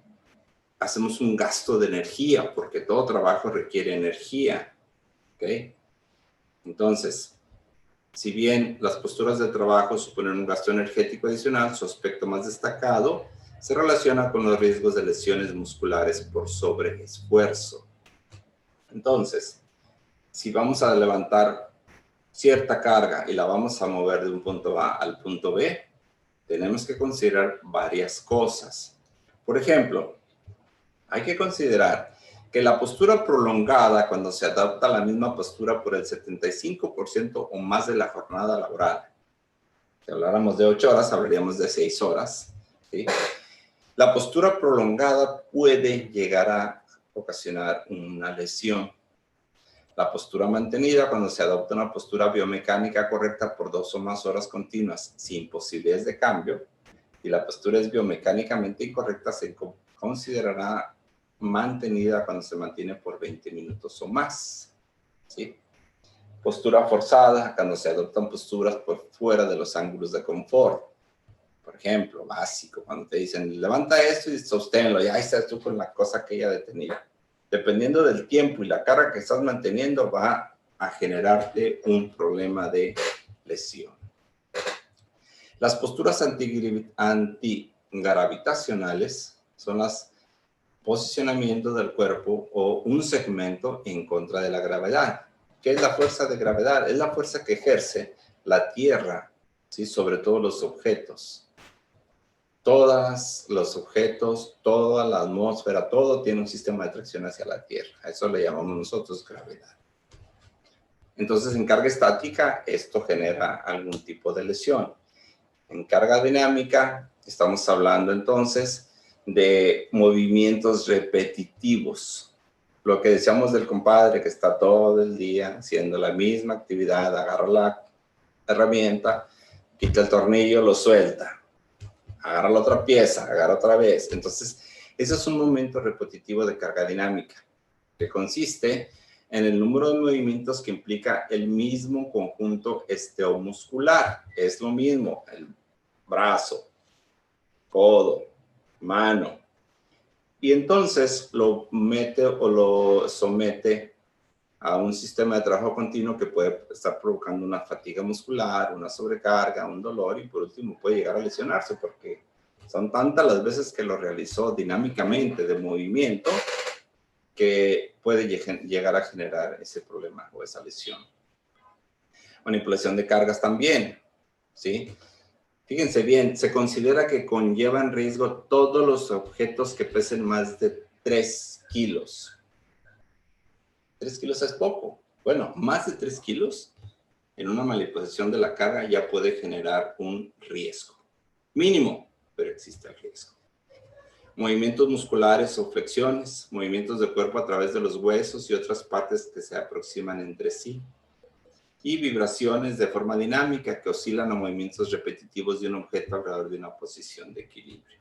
Hacemos un gasto de energía porque todo trabajo requiere energía, ¿ok? Entonces, si bien las posturas de trabajo suponen un gasto energético adicional, su aspecto más destacado se relaciona con los riesgos de lesiones musculares por sobreesfuerzo. Entonces, si vamos a levantar cierta carga y la vamos a mover de un punto A al punto B, tenemos que considerar varias cosas. Por ejemplo, hay que considerar que la postura prolongada, cuando se adapta a la misma postura por el 75% o más de la jornada laboral, si habláramos de 8 horas, hablaríamos de 6 horas, ¿sí? La postura prolongada puede llegar a ocasionar una lesión. La postura mantenida, cuando se adopta una postura biomecánica correcta por 2 o más horas continuas sin posibilidades de cambio, y la postura es biomecánicamente incorrecta, se considerará mantenida cuando se mantiene por 20 minutos o más, ¿sí? Postura forzada, cuando se adoptan posturas por fuera de los ángulos de confort. Por ejemplo, básico, cuando te dicen, levanta esto y sosténlo, y ahí estás tú con la cosa que ya detenida. Dependiendo del tiempo y la carga que estás manteniendo, va a generarte un problema de lesión. Las posturas antigravitacionales son los posicionamientos del cuerpo o un segmento en contra de la gravedad. ¿Qué es la fuerza de gravedad? Es la fuerza que ejerce la Tierra, ¿sí? Sobre todos los objetos. Todos los objetos, toda la atmósfera, todo tiene un sistema de atracción hacia la Tierra. A eso le llamamos nosotros gravedad. Entonces, en carga estática, esto genera algún tipo de lesión. En carga dinámica, estamos hablando entonces de movimientos repetitivos. Lo que decíamos del compadre que está todo el día haciendo la misma actividad, agarra la herramienta, quita el tornillo, lo suelta. Agarra la otra pieza, agarra otra vez. Entonces, ese es un momento repetitivo de carga dinámica, que consiste en el número de movimientos que implica el mismo conjunto osteomuscular. Es lo mismo, el brazo, codo, mano. Y entonces lo mete o lo somete a un sistema de trabajo continuo que puede estar provocando una fatiga muscular, una sobrecarga, un dolor y por último puede llegar a lesionarse porque son tantas las veces que lo realizó dinámicamente de movimiento que puede llegar a generar ese problema o esa lesión. Manipulación de cargas también, ¿sí? Fíjense bien, se considera que conllevan riesgo todos los objetos que pesen más de 3 kilos. 3 kilos es poco. Bueno, más de 3 kilos en una manipulación de la carga ya puede generar un riesgo. Mínimo, pero existe el riesgo. Movimientos musculares o flexiones, movimientos de cuerpo a través de los huesos y otras partes que se aproximan entre sí. Y vibraciones de forma dinámica que oscilan a movimientos repetitivos de un objeto alrededor de una posición de equilibrio.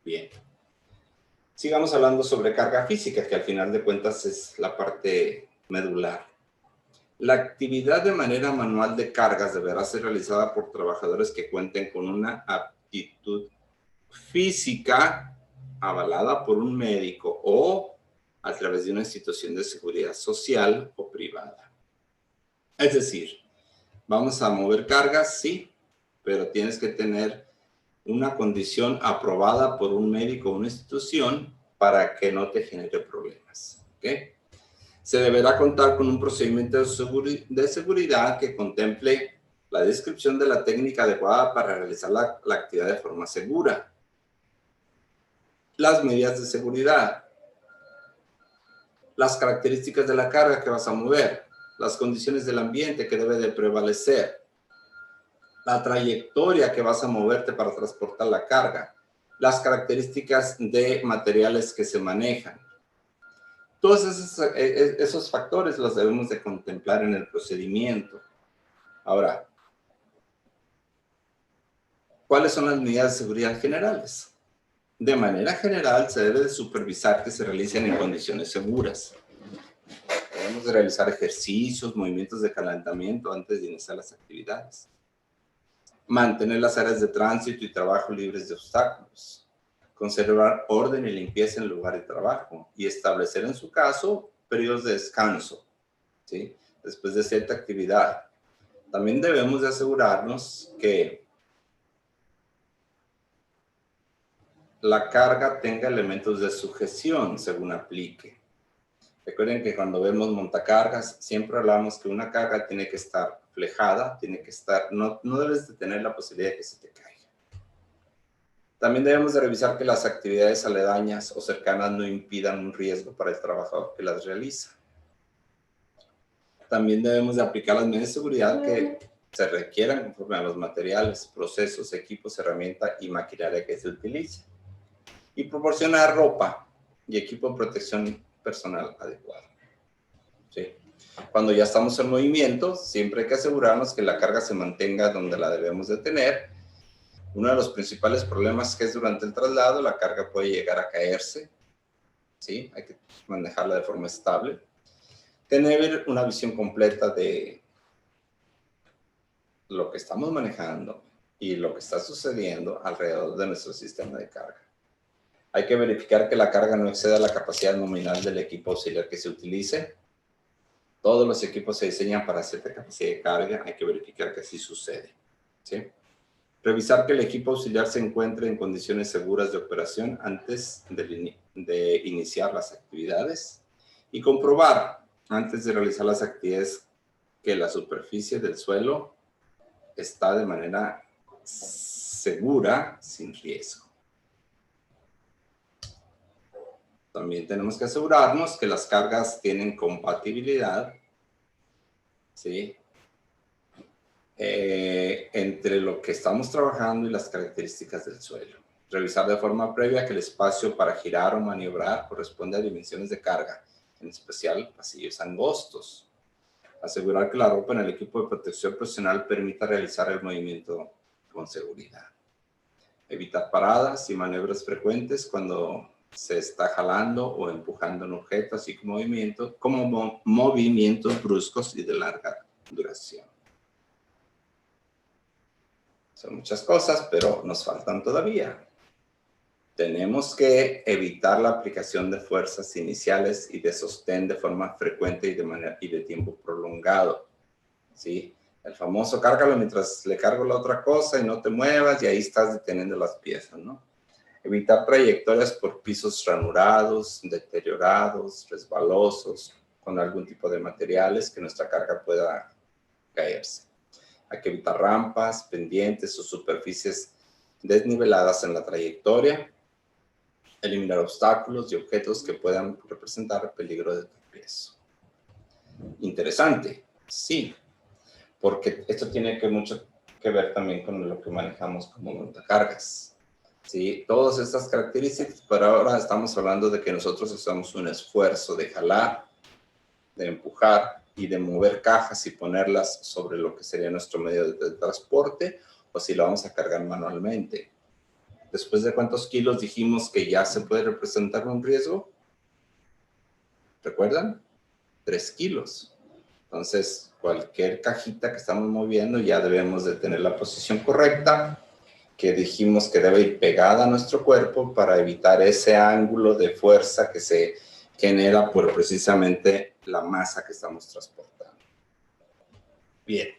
Bien. Sigamos hablando sobre carga física, que al final de cuentas es la parte medular. La actividad de manera manual de cargas deberá ser realizada por trabajadores que cuenten con una aptitud física avalada por un médico o a través de una institución de seguridad social o privada. Es decir, vamos a mover cargas, sí, pero tienes que tener una condición aprobada por un médico o una institución para que no te genere problemas. ¿Okay? Se deberá contar con un procedimiento de seguridad que contemple la descripción de la técnica adecuada para realizar la actividad de forma segura. Las medidas de seguridad, las características de la carga que vas a mover, las condiciones del ambiente que debe de prevalecer, la trayectoria que vas a moverte para transportar la carga, las características de materiales que se manejan. Todos esos factores los debemos de contemplar en el procedimiento. Ahora, ¿cuáles son las medidas de seguridad generales? De manera general, se debe de supervisar que se realicen en condiciones seguras. Debemos de realizar ejercicios, movimientos de calentamiento antes de iniciar las actividades. Mantener las áreas de tránsito y trabajo libres de obstáculos. Conservar orden y limpieza en el lugar de trabajo y establecer en su caso periodos de descanso, ¿sí? Después de cierta actividad. También debemos de asegurarnos que la carga tenga elementos de sujeción según aplique. Recuerden que cuando vemos montacargas, siempre hablamos que una carga tiene que estar flejada, tiene que estar, no debes de tener la posibilidad de que se te caiga. También debemos de revisar que las actividades aledañas o cercanas no impidan un riesgo para el trabajador que las realiza. También debemos de aplicar las medidas de seguridad que se requieran conforme a los materiales, procesos, equipos, herramientas y maquinaria que se utilice. Y proporcionar ropa y equipo de protección personal adecuado. ¿Sí? Cuando ya estamos en movimiento, siempre hay que asegurarnos que la carga se mantenga donde la debemos de tener. Uno de los principales problemas que es durante el traslado, la carga puede llegar a caerse. ¿Sí? Hay que manejarla de forma estable. Tener una visión completa de lo que estamos manejando y lo que está sucediendo alrededor de nuestro sistema de carga. Hay que verificar que la carga no exceda la capacidad nominal del equipo auxiliar que se utilice. Todos los equipos se diseñan para cierta capacidad de carga. Hay que verificar que así sucede. ¿Sí? Revisar que el equipo auxiliar se encuentre en condiciones seguras de operación antes de iniciar las actividades. Y comprobar, antes de realizar las actividades, que la superficie del suelo está de manera segura, sin riesgo. También tenemos que asegurarnos que las cargas tienen compatibilidad, ¿sí? Entre lo que estamos trabajando y las características del suelo. Revisar de forma previa que el espacio para girar o maniobrar corresponde a dimensiones de carga, en especial pasillos angostos. Asegurar que la ropa en el equipo de protección profesional permita realizar el movimiento con seguridad. Evitar paradas y maniobras frecuentes cuando se está jalando o empujando un objeto, así como movimientos bruscos y de larga duración. Son muchas cosas, pero nos faltan todavía. Tenemos que evitar la aplicación de fuerzas iniciales y de sostén de forma frecuente y de tiempo prolongado. ¿Sí? El famoso cárgalo mientras le cargo la otra cosa y no te muevas y ahí estás deteniendo las piezas, ¿no? Evitar trayectorias por pisos ranurados, deteriorados, resbalosos, con algún tipo de materiales que nuestra carga pueda caerse. Hay que evitar rampas, pendientes o superficies desniveladas en la trayectoria. Eliminar obstáculos y objetos que puedan representar peligro de tropiezo. Interesante, sí, porque esto tiene mucho que ver también con lo que manejamos como montacargas. Sí, todas estas características, pero ahora estamos hablando de que nosotros hacemos un esfuerzo de jalar, de empujar y de mover cajas y ponerlas sobre lo que sería nuestro medio de transporte, o si lo vamos a cargar manualmente. Después de cuántos kilos dijimos que ya se puede representar un riesgo, ¿recuerdan? 3 kilos. Entonces, cualquier cajita que estamos moviendo ya debemos de tener la posición correcta, que dijimos que debe ir pegada a nuestro cuerpo para evitar ese ángulo de fuerza que se genera por precisamente la masa que estamos transportando. Bien.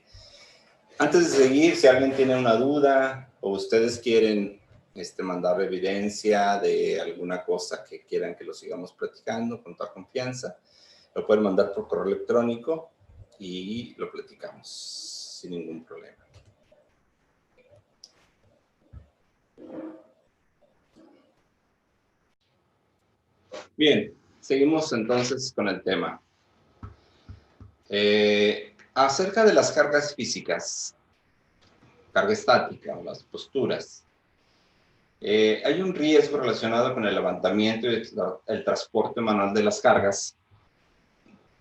Antes de seguir, si alguien tiene una duda o ustedes quieren mandar evidencia de alguna cosa que quieran que lo sigamos platicando con toda confianza, lo pueden mandar por correo electrónico y lo platicamos sin ningún problema. Bien, seguimos entonces con el tema. Acerca de las cargas físicas, carga estática o las posturas, hay un riesgo relacionado con el levantamiento y el transporte manual de las cargas.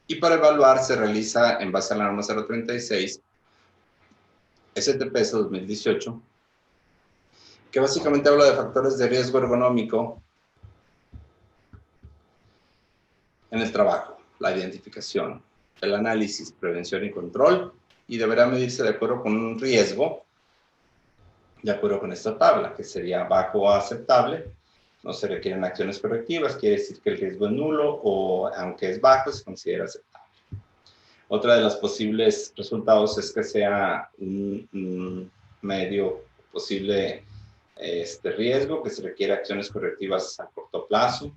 Y para evaluar se realiza en base a la norma 036, STPS 2018, que básicamente habla de factores de riesgo ergonómico en el trabajo, la identificación, el análisis, prevención y control, y deberá medirse de acuerdo con un riesgo, de acuerdo con esta tabla, que sería bajo o aceptable. No se requieren acciones correctivas, quiere decir que el riesgo es nulo, o aunque es bajo, se considera aceptable. Otra de los posibles resultados es que sea un medio posible riesgo, que se requiere acciones correctivas a corto plazo.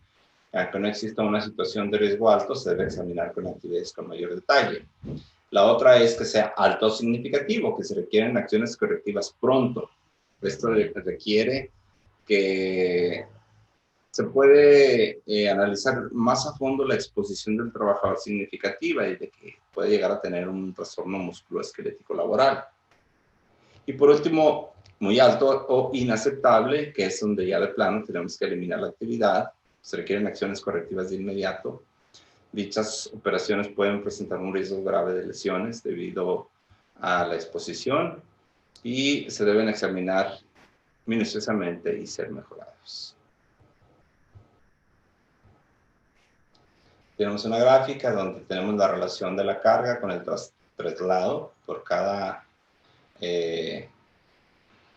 Aunque no exista una situación de riesgo alto, se debe examinar con actividades con mayor detalle. La otra es que sea alto o significativo, que se requieren acciones correctivas pronto. Esto requiere que se puede analizar más a fondo la exposición del trabajador significativa y de que puede llegar a tener un trastorno musculoesquelético laboral. Y por último, muy alto o inaceptable, que es donde ya de plano tenemos que eliminar la actividad. Se requieren acciones correctivas de inmediato. Dichas operaciones pueden presentar un riesgo grave de lesiones debido a la exposición y se deben examinar minuciosamente y ser mejorados. Tenemos una gráfica donde tenemos la relación de la carga con el traslado por cada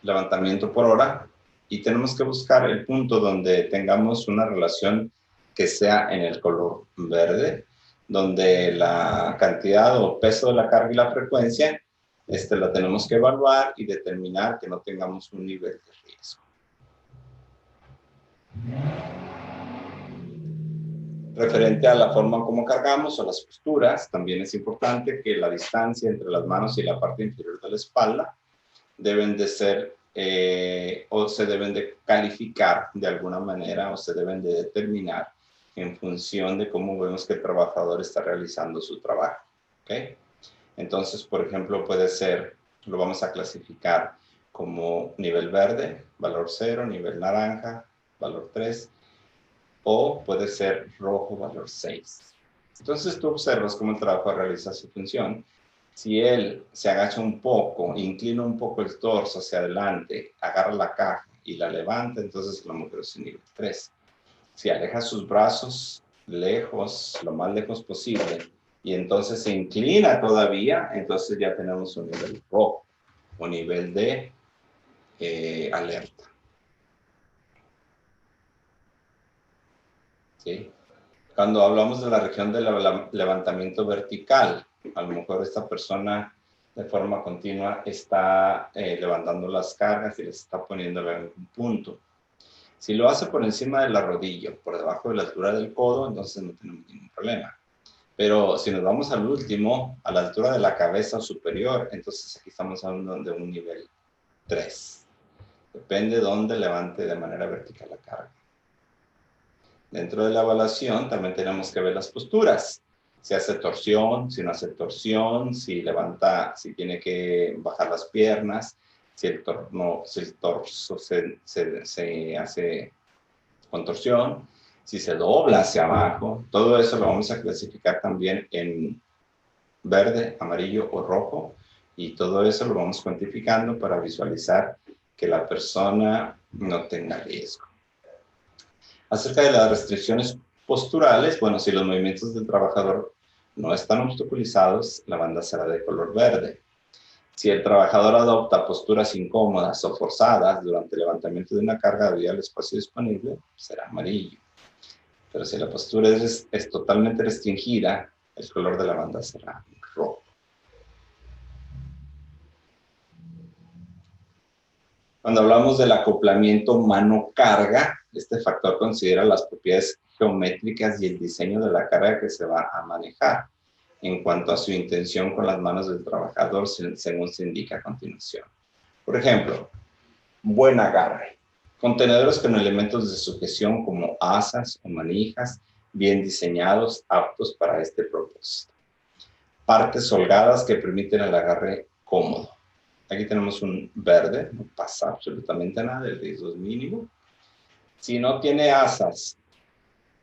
levantamiento por hora, y tenemos que buscar el punto donde tengamos una relación que sea en el color verde, donde la cantidad o peso de la carga y la frecuencia la tenemos que evaluar y determinar que no tengamos un nivel de riesgo. Referente a la forma como cargamos o las posturas, también es importante que la distancia entre las manos y la parte inferior de la espalda deben de ser o se deben de calificar de alguna manera o se deben de determinar en función de cómo vemos que el trabajador está realizando su trabajo. ¿Okay? Entonces, por ejemplo, puede ser, lo vamos a clasificar como nivel verde, valor 0, nivel naranja, valor 3, o puede ser rojo, valor 6. Entonces tú observas cómo el trabajador realiza su función. Si él se agacha un poco, inclina un poco el torso hacia adelante, agarra la caja y la levanta, entonces la mujer es un nivel 3. Si aleja sus brazos lejos, lo más lejos posible, y entonces se inclina todavía, entonces ya tenemos un nivel rojo o nivel de alerta. ¿Sí? Cuando hablamos de la región del levantamiento vertical, a lo mejor esta persona de forma continua está levantando las cargas y les está poniendo en algún punto. Si lo hace por encima de la rodilla, por debajo de la altura del codo, entonces no tenemos ningún problema. Pero si nos vamos al último, a la altura de la cabeza superior, entonces aquí estamos hablando de un nivel 3. Depende de dónde levante de manera vertical la carga. Dentro de la evaluación también tenemos que ver las posturas. Si hace torsión, si no hace torsión, si levanta, si tiene que bajar las piernas, si el torso se hace con torsión, si se dobla hacia abajo. Todo eso lo vamos a clasificar también en verde, amarillo o rojo. Y todo eso lo vamos cuantificando para visualizar que la persona no tenga riesgo. Acerca de las restricciones posturales, bueno, si los movimientos del trabajador no están obstaculizados, la banda será de color verde. Si el trabajador adopta posturas incómodas o forzadas durante el levantamiento de una carga debido al espacio disponible, será amarillo. Pero si la postura es totalmente restringida, el color de la banda será rojo. Cuando hablamos del acoplamiento mano-carga, este factor considera las propiedades geométricas y el diseño de la carga que se va a manejar en cuanto a su intención con las manos del trabajador, según se indica a continuación. Por ejemplo, buen agarre. Contenedores con elementos de sujeción como asas o manijas, bien diseñados, aptos para este propósito. Partes holgadas que permiten el agarre cómodo. Aquí tenemos un verde, no pasa absolutamente nada, el riesgo es mínimo. Si no tiene asas,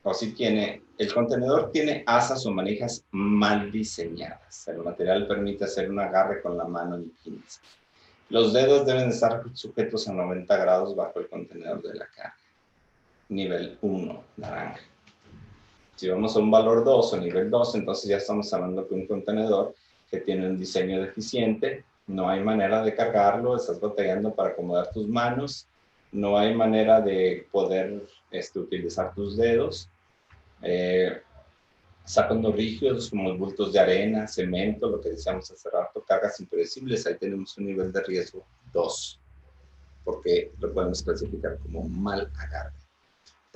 o si tiene, el contenedor tiene asas o manijas mal diseñadas. El material permite hacer un agarre con la mano en pinza. Los dedos deben estar sujetos a 90 grados bajo el contenedor de la carga. Nivel 1, naranja. Si vamos a un valor 2 o nivel 2, entonces ya estamos hablando de un contenedor que tiene un diseño deficiente, no hay manera de cargarlo, estás batallando para acomodar tus manos, no hay manera de poder utilizar tus dedos, sacando rígidos como bultos de arena, cemento, lo que decíamos hace rato, cargas impredecibles, ahí tenemos un nivel de riesgo 2, porque lo podemos clasificar como mal agarre.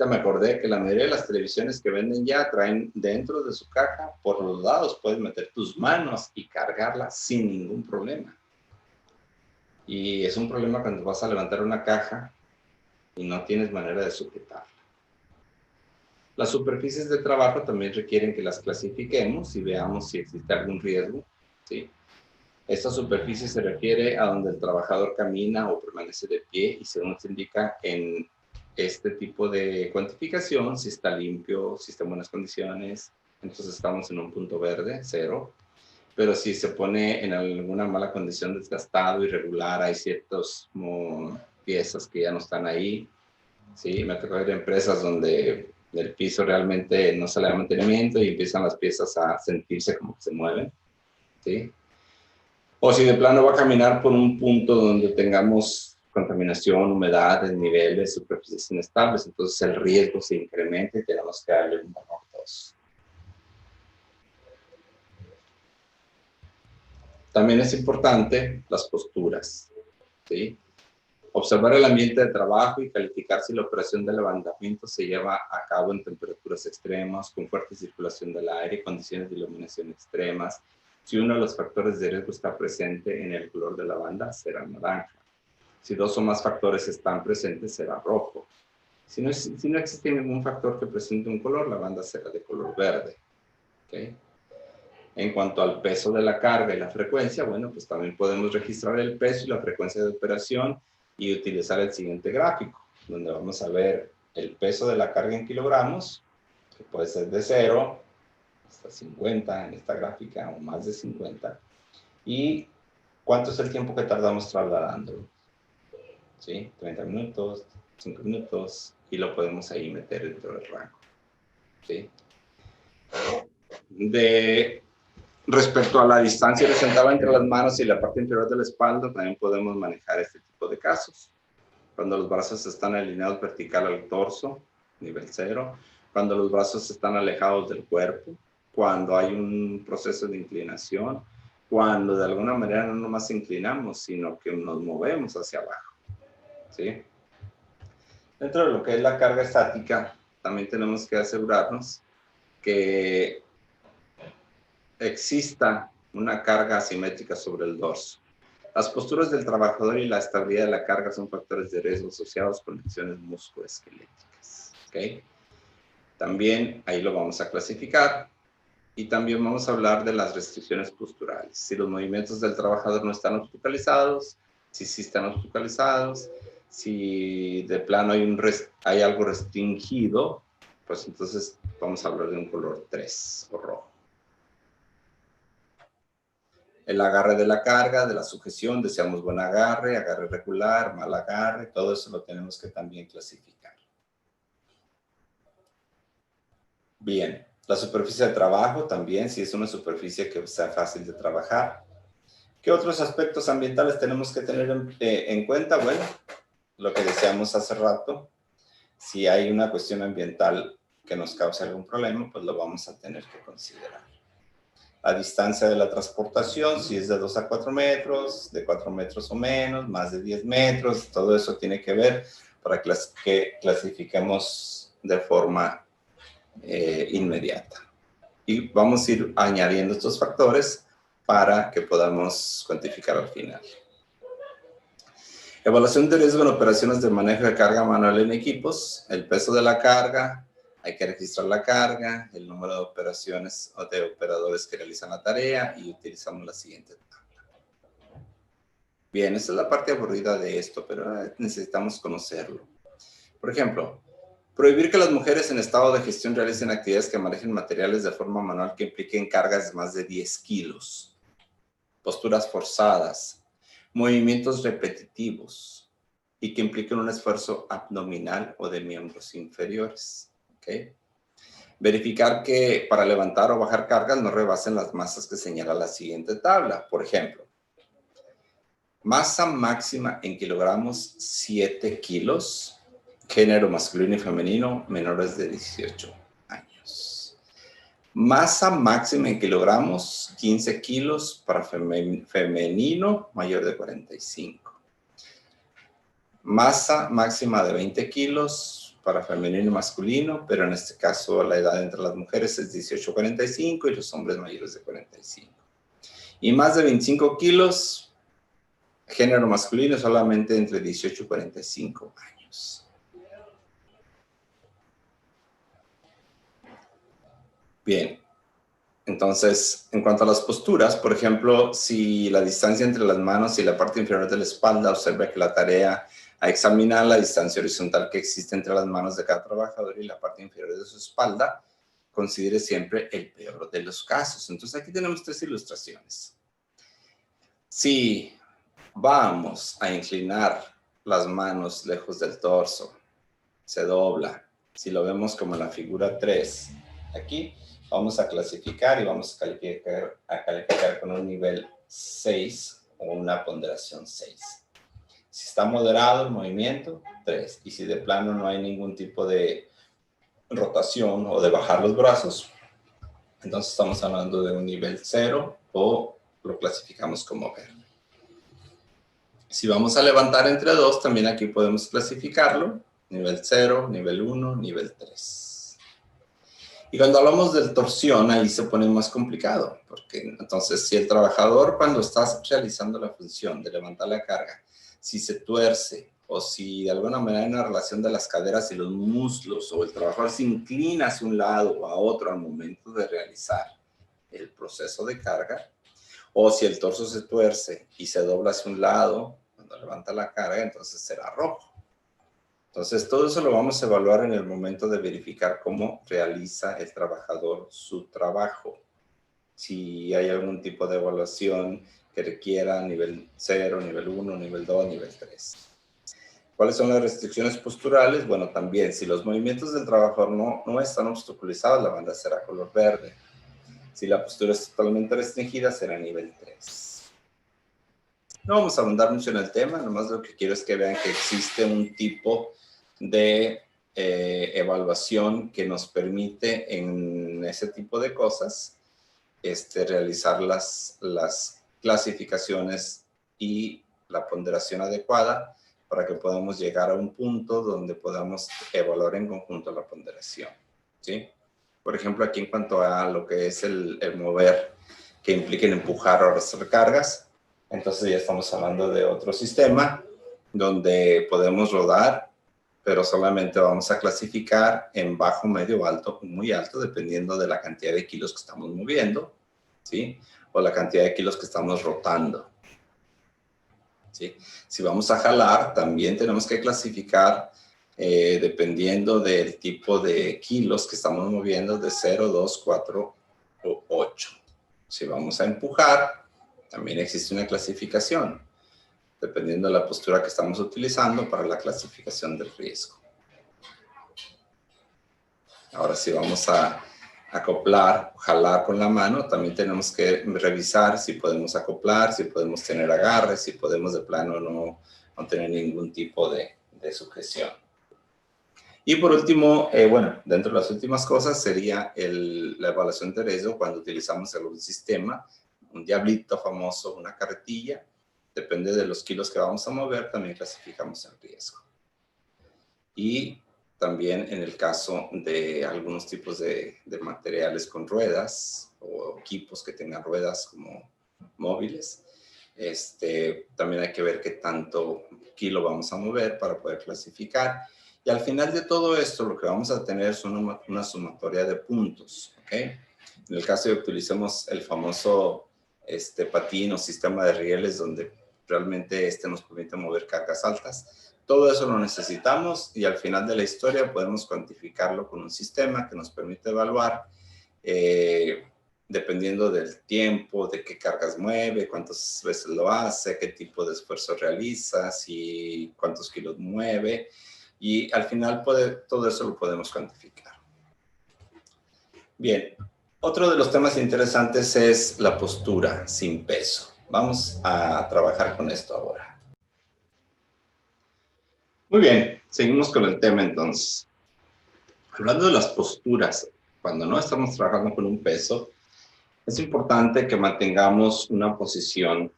Me acordé que la mayoría de las televisiones que venden ya traen dentro de su caja, por los lados puedes meter tus manos y cargarla sin ningún problema. Y es un problema cuando vas a levantar una caja y no tienes manera de sujetarla. Las superficies de trabajo también requieren que las clasifiquemos y veamos si existe algún riesgo, ¿sí? Esta superficie se refiere a donde el trabajador camina o permanece de pie y según se indica en este tipo de cuantificación, si está limpio, si está en buenas condiciones, entonces estamos en un punto verde, 0. Pero si se pone en alguna mala condición, desgastado, irregular, hay ciertas piezas que ya no están ahí. Sí, me ha tocado ver empresas donde el piso realmente no sale de mantenimiento y empiezan las piezas a sentirse como que se mueven. ¿Sí? O si de plano va a caminar por un punto donde tengamos contaminación, humedad, desniveles, superficies inestables, entonces el riesgo se incrementa y tenemos que darle un valor 2. También es importante las posturas, ¿sí? Observar el ambiente de trabajo y calificar si la operación de levantamiento se lleva a cabo en temperaturas extremas, con fuerte circulación del aire, condiciones de iluminación extremas. Si uno de los factores de riesgo está presente en el color de la banda, será naranja. Si 2 o más factores están presentes, será rojo. Si no existe ningún factor que presente un color, la banda será de color verde. ¿Okay? En cuanto al peso de la carga y la frecuencia, bueno, pues también podemos registrar el peso y la frecuencia de operación y utilizar el siguiente gráfico, donde vamos a ver el peso de la carga en kilogramos, que puede ser de 0 hasta 50 en esta gráfica, o más de 50, y cuánto es el tiempo que tardamos trasladándolo. ¿Sí? 30 minutos, 5 minutos, y lo podemos ahí meter dentro del rango. ¿Sí? Respecto a la distancia horizontal entre las manos y la parte inferior de la espalda, también podemos manejar este tipo de casos. Cuando los brazos están alineados vertical al torso, nivel 0. Cuando los brazos están alejados del cuerpo. Cuando hay un proceso de inclinación. Cuando de alguna manera no nomás inclinamos, sino que nos movemos hacia abajo. ¿Sí? Dentro de lo que es la carga estática, también tenemos que asegurarnos que exista una carga asimétrica sobre el dorso. Las posturas del trabajador y la estabilidad de la carga son factores de riesgo asociados con lesiones musculoesqueléticas. ¿Okay? También ahí lo vamos a clasificar. Y también vamos a hablar de las restricciones posturales. Si los movimientos del trabajador no están obstaculizados, si sí están obstaculizados, si de plano hay algo restringido, pues entonces vamos a hablar de un color 3 o rojo. El agarre de la carga, de la sujeción, deseamos buen agarre, agarre regular, mal agarre, todo eso lo tenemos que también clasificar. Bien, la superficie de trabajo también, si es una superficie que sea fácil de trabajar. ¿Qué otros aspectos ambientales tenemos que tener en cuenta? Bueno, lo que decíamos hace rato, si hay una cuestión ambiental que nos cause algún problema, pues lo vamos a tener que considerar. La distancia de la transportación, si es de 2 a 4 metros, de 4 metros o menos, más de 10 metros, todo eso tiene que ver para que clasifiquemos de forma inmediata. Y vamos a ir añadiendo estos factores para que podamos cuantificar al final. Evaluación de riesgo en operaciones de manejo de carga manual en equipos, el peso de la carga, hay que registrar la carga, el número de operaciones o de operadores que realizan la tarea y utilizamos la siguiente tabla. Bien, esta es la parte aburrida de esto, pero necesitamos conocerlo. Por ejemplo, prohibir que las mujeres en estado de gestión realicen actividades que manejen materiales de forma manual que impliquen cargas de más de 10 kilos. Posturas forzadas, movimientos repetitivos y que impliquen un esfuerzo abdominal o de miembros inferiores. ¿Okay? Verificar que para levantar o bajar cargas no rebasen las masas que señala la siguiente tabla. Por ejemplo, masa máxima en kilogramos, 7 kilos, género masculino y femenino, menores de 18 años. Masa máxima en kilogramos, 15 kilos para femenino, mayor de 45. Masa máxima de 20 kilos para femenino y masculino, pero en este caso la edad entre las mujeres es 18 a 45 y los hombres mayores de 45. Y más de 25 kilos, género masculino solamente entre 18 y 45 años. Bien, entonces, en cuanto a las posturas, por ejemplo, si la distancia entre las manos y la parte inferior de la espalda, observa que la tarea a examinar la distancia horizontal que existe entre las manos de cada trabajador y la parte inferior de su espalda, considere siempre el peor de los casos. Entonces, aquí tenemos 3 ilustraciones. Si vamos a inclinar las manos lejos del torso, se dobla. Si lo vemos como en la figura 3, aquí vamos a clasificar y vamos a calificar con un nivel 6 o una ponderación 6. Si está moderado el movimiento, 3. Y si de plano no hay ningún tipo de rotación o de bajar los brazos, entonces estamos hablando de un nivel 0 o lo clasificamos como verde. Si vamos a levantar entre 2, también aquí podemos clasificarlo. Nivel 0, nivel 1, nivel 3. Y cuando hablamos de torsión, ahí se pone más complicado, porque entonces si el trabajador cuando estás realizando la función de levantar la carga, si se tuerce o si de alguna manera hay una relación de las caderas y los muslos o el trabajador se inclina hacia un lado o a otro al momento de realizar el proceso de carga, o si el torso se tuerce y se dobla hacia un lado cuando levanta la carga, entonces será rojo. Entonces, todo eso lo vamos a evaluar en el momento de verificar cómo realiza el trabajador su trabajo. Si hay algún tipo de evaluación que requiera nivel 0, nivel 1, nivel 2, nivel 3. ¿Cuáles son las restricciones posturales? Bueno, también, si los movimientos del trabajador no están obstaculizados, la banda será color verde. Si la postura es totalmente restringida, será nivel 3. No vamos a ahondar mucho en el tema, nomás lo que quiero es que vean que existe un tipo de evaluación que nos permite en ese tipo de cosas realizar las clasificaciones y la ponderación adecuada para que podamos llegar a un punto donde podamos evaluar en conjunto la ponderación, ¿sí? Por ejemplo, aquí en cuanto a lo que es el mover, que impliquen empujar o arrastrar cargas, entonces ya estamos hablando de otro sistema donde podemos rodar, pero solamente vamos a clasificar en bajo, medio, alto o muy alto, dependiendo de la cantidad de kilos que estamos moviendo, ¿sí? O la cantidad de kilos que estamos rotando, ¿sí? Si vamos a jalar, también tenemos que clasificar dependiendo del tipo de kilos que estamos moviendo, de 0, 2, 4 o 8. Si vamos a empujar, también existe una clasificación, dependiendo de la postura que estamos utilizando para la clasificación del riesgo. Ahora, si vamos a acoplar, jalar con la mano, también tenemos que revisar si podemos acoplar, si podemos tener agarre, si podemos de plano no tener ningún tipo de sujeción. Y por último, bueno, dentro de las últimas cosas sería la evaluación de riesgo cuando utilizamos algún sistema, un diablito famoso, una carretilla. Depende de los kilos que vamos a mover, también clasificamos el riesgo. Y también en el caso de algunos tipos de materiales con ruedas o equipos que tengan ruedas como móviles, también hay que ver qué tanto kilo vamos a mover para poder clasificar. Y al final de todo esto, lo que vamos a tener son una sumatoria de puntos, ¿ok? En el caso de que utilicemos el famoso patín o sistema de rieles, donde realmente nos permite mover cargas altas, todo eso lo necesitamos y al final de la historia podemos cuantificarlo con un sistema que nos permite evaluar dependiendo del tiempo, de qué cargas mueve, cuántas veces lo hace, qué tipo de esfuerzo realiza, si cuántos kilos mueve. Y al final todo eso lo podemos cuantificar. Bien, otro de los temas interesantes es la postura sin peso. Vamos a trabajar con esto ahora. Muy bien, seguimos con el tema entonces. Hablando de las posturas, cuando no estamos trabajando con un peso, es importante que mantengamos una posición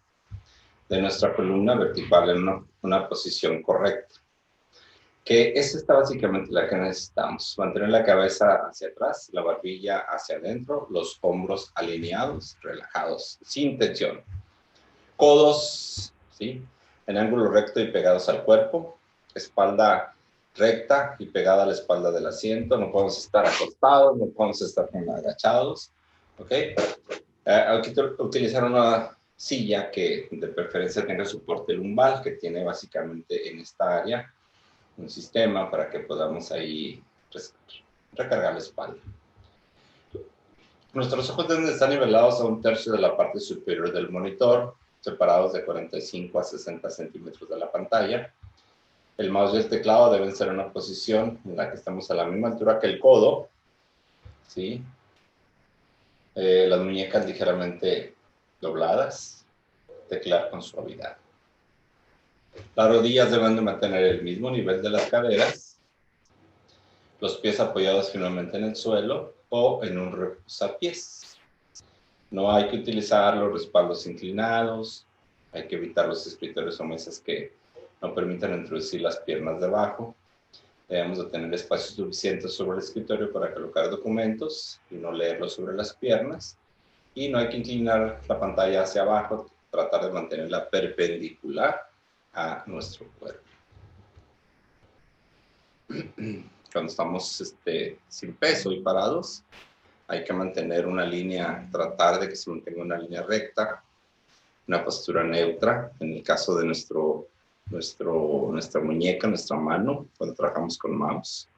de nuestra columna vertebral en una posición correcta. Que esa está básicamente la que necesitamos. Mantener la cabeza hacia atrás, la barbilla hacia adentro, los hombros alineados, relajados, sin tensión. Codos, ¿sí? En ángulo recto y pegados al cuerpo. Espalda recta y pegada a la espalda del asiento. No podemos estar acostados, no podemos estar agachados. ¿Ok? Hay que utilizar una silla que de preferencia tenga soporte lumbar, que tiene básicamente en esta área un sistema para que podamos ahí recargar la espalda. Nuestros ojos deben estar nivelados a 1/3 de la parte superior del monitor, separados de 45 a 60 centímetros de la pantalla. El mouse y el teclado deben ser en una posición en la que estamos a la misma altura que el codo, ¿sí? Las muñecas ligeramente dobladas, teclar con suavidad. Las rodillas deben de mantener el mismo nivel de las caderas, los pies apoyados firmemente en el suelo o en un reposapiés. No hay que utilizar los respaldos inclinados, hay que evitar los escritorios o mesas que no permitan introducir las piernas debajo. Debemos de tener espacio suficiente sobre el escritorio para colocar documentos y no leerlos sobre las piernas. Y no hay que inclinar la pantalla hacia abajo, tratar de mantenerla perpendicular a nuestro cuerpo. Cuando estamos sin peso y parados, hay que mantener una línea, tratar de que se mantenga una línea recta, una postura neutra, en el caso de nuestra muñeca, nuestra mano, cuando trabajamos con mouse.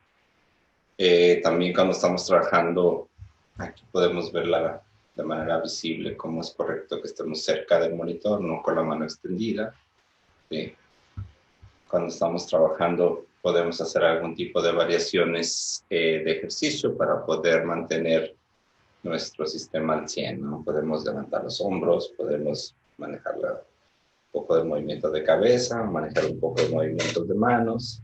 También cuando estamos trabajando, aquí podemos verla de manera visible, cómo es correcto que estemos cerca del monitor, no con la mano extendida. ¿Sí? Cuando estamos trabajando, podemos hacer algún tipo de variaciones de ejercicio para poder mantener nuestro sistema al 100, ¿no? Podemos levantar los hombros, podemos manejar un poco de movimiento de cabeza, manejar un poco de movimientos de manos,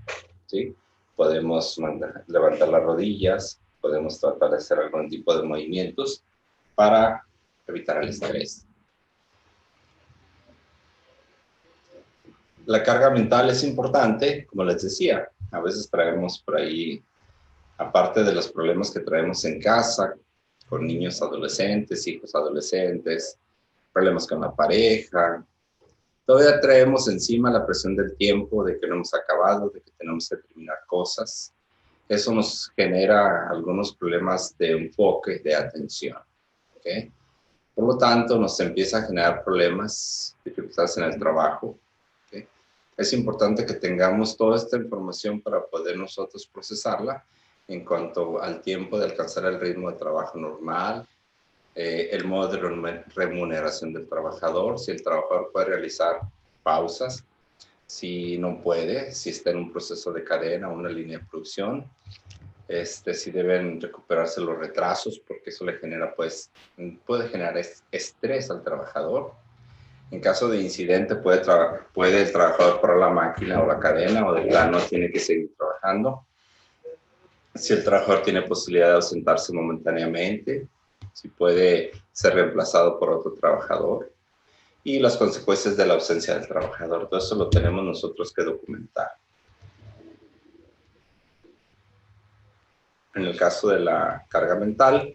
¿sí? Podemos levantar las rodillas, podemos tratar de hacer algún tipo de movimientos para evitar el estrés. La carga mental es importante, como les decía. A veces traemos por ahí aparte de los problemas que traemos en casa, con niños adolescentes, hijos adolescentes, problemas con la pareja, todavía traemos encima la presión del tiempo, de que no hemos acabado, de que tenemos que terminar cosas. Eso nos genera algunos problemas de enfoque, de atención. ¿Okay? Por lo tanto, nos empieza a generar problemas, dificultades en el trabajo. ¿Okay? Es importante que tengamos toda esta información para poder nosotros procesarla en cuanto al tiempo de alcanzar el ritmo de trabajo normal, el modo de remuneración del trabajador, si el trabajador puede realizar pausas, si no puede, si está en un proceso de cadena o una línea de producción, si deben recuperarse los retrasos, porque eso le genera, pues, puede generar estrés al trabajador. En caso de incidente, puede el trabajador parar la máquina o la cadena, o de plano tiene que seguir trabajando. Si el trabajador tiene posibilidad de ausentarse momentáneamente, si puede ser reemplazado por otro trabajador, y las consecuencias de la ausencia del trabajador. Todo eso lo tenemos nosotros que documentar. En el caso de la carga mental,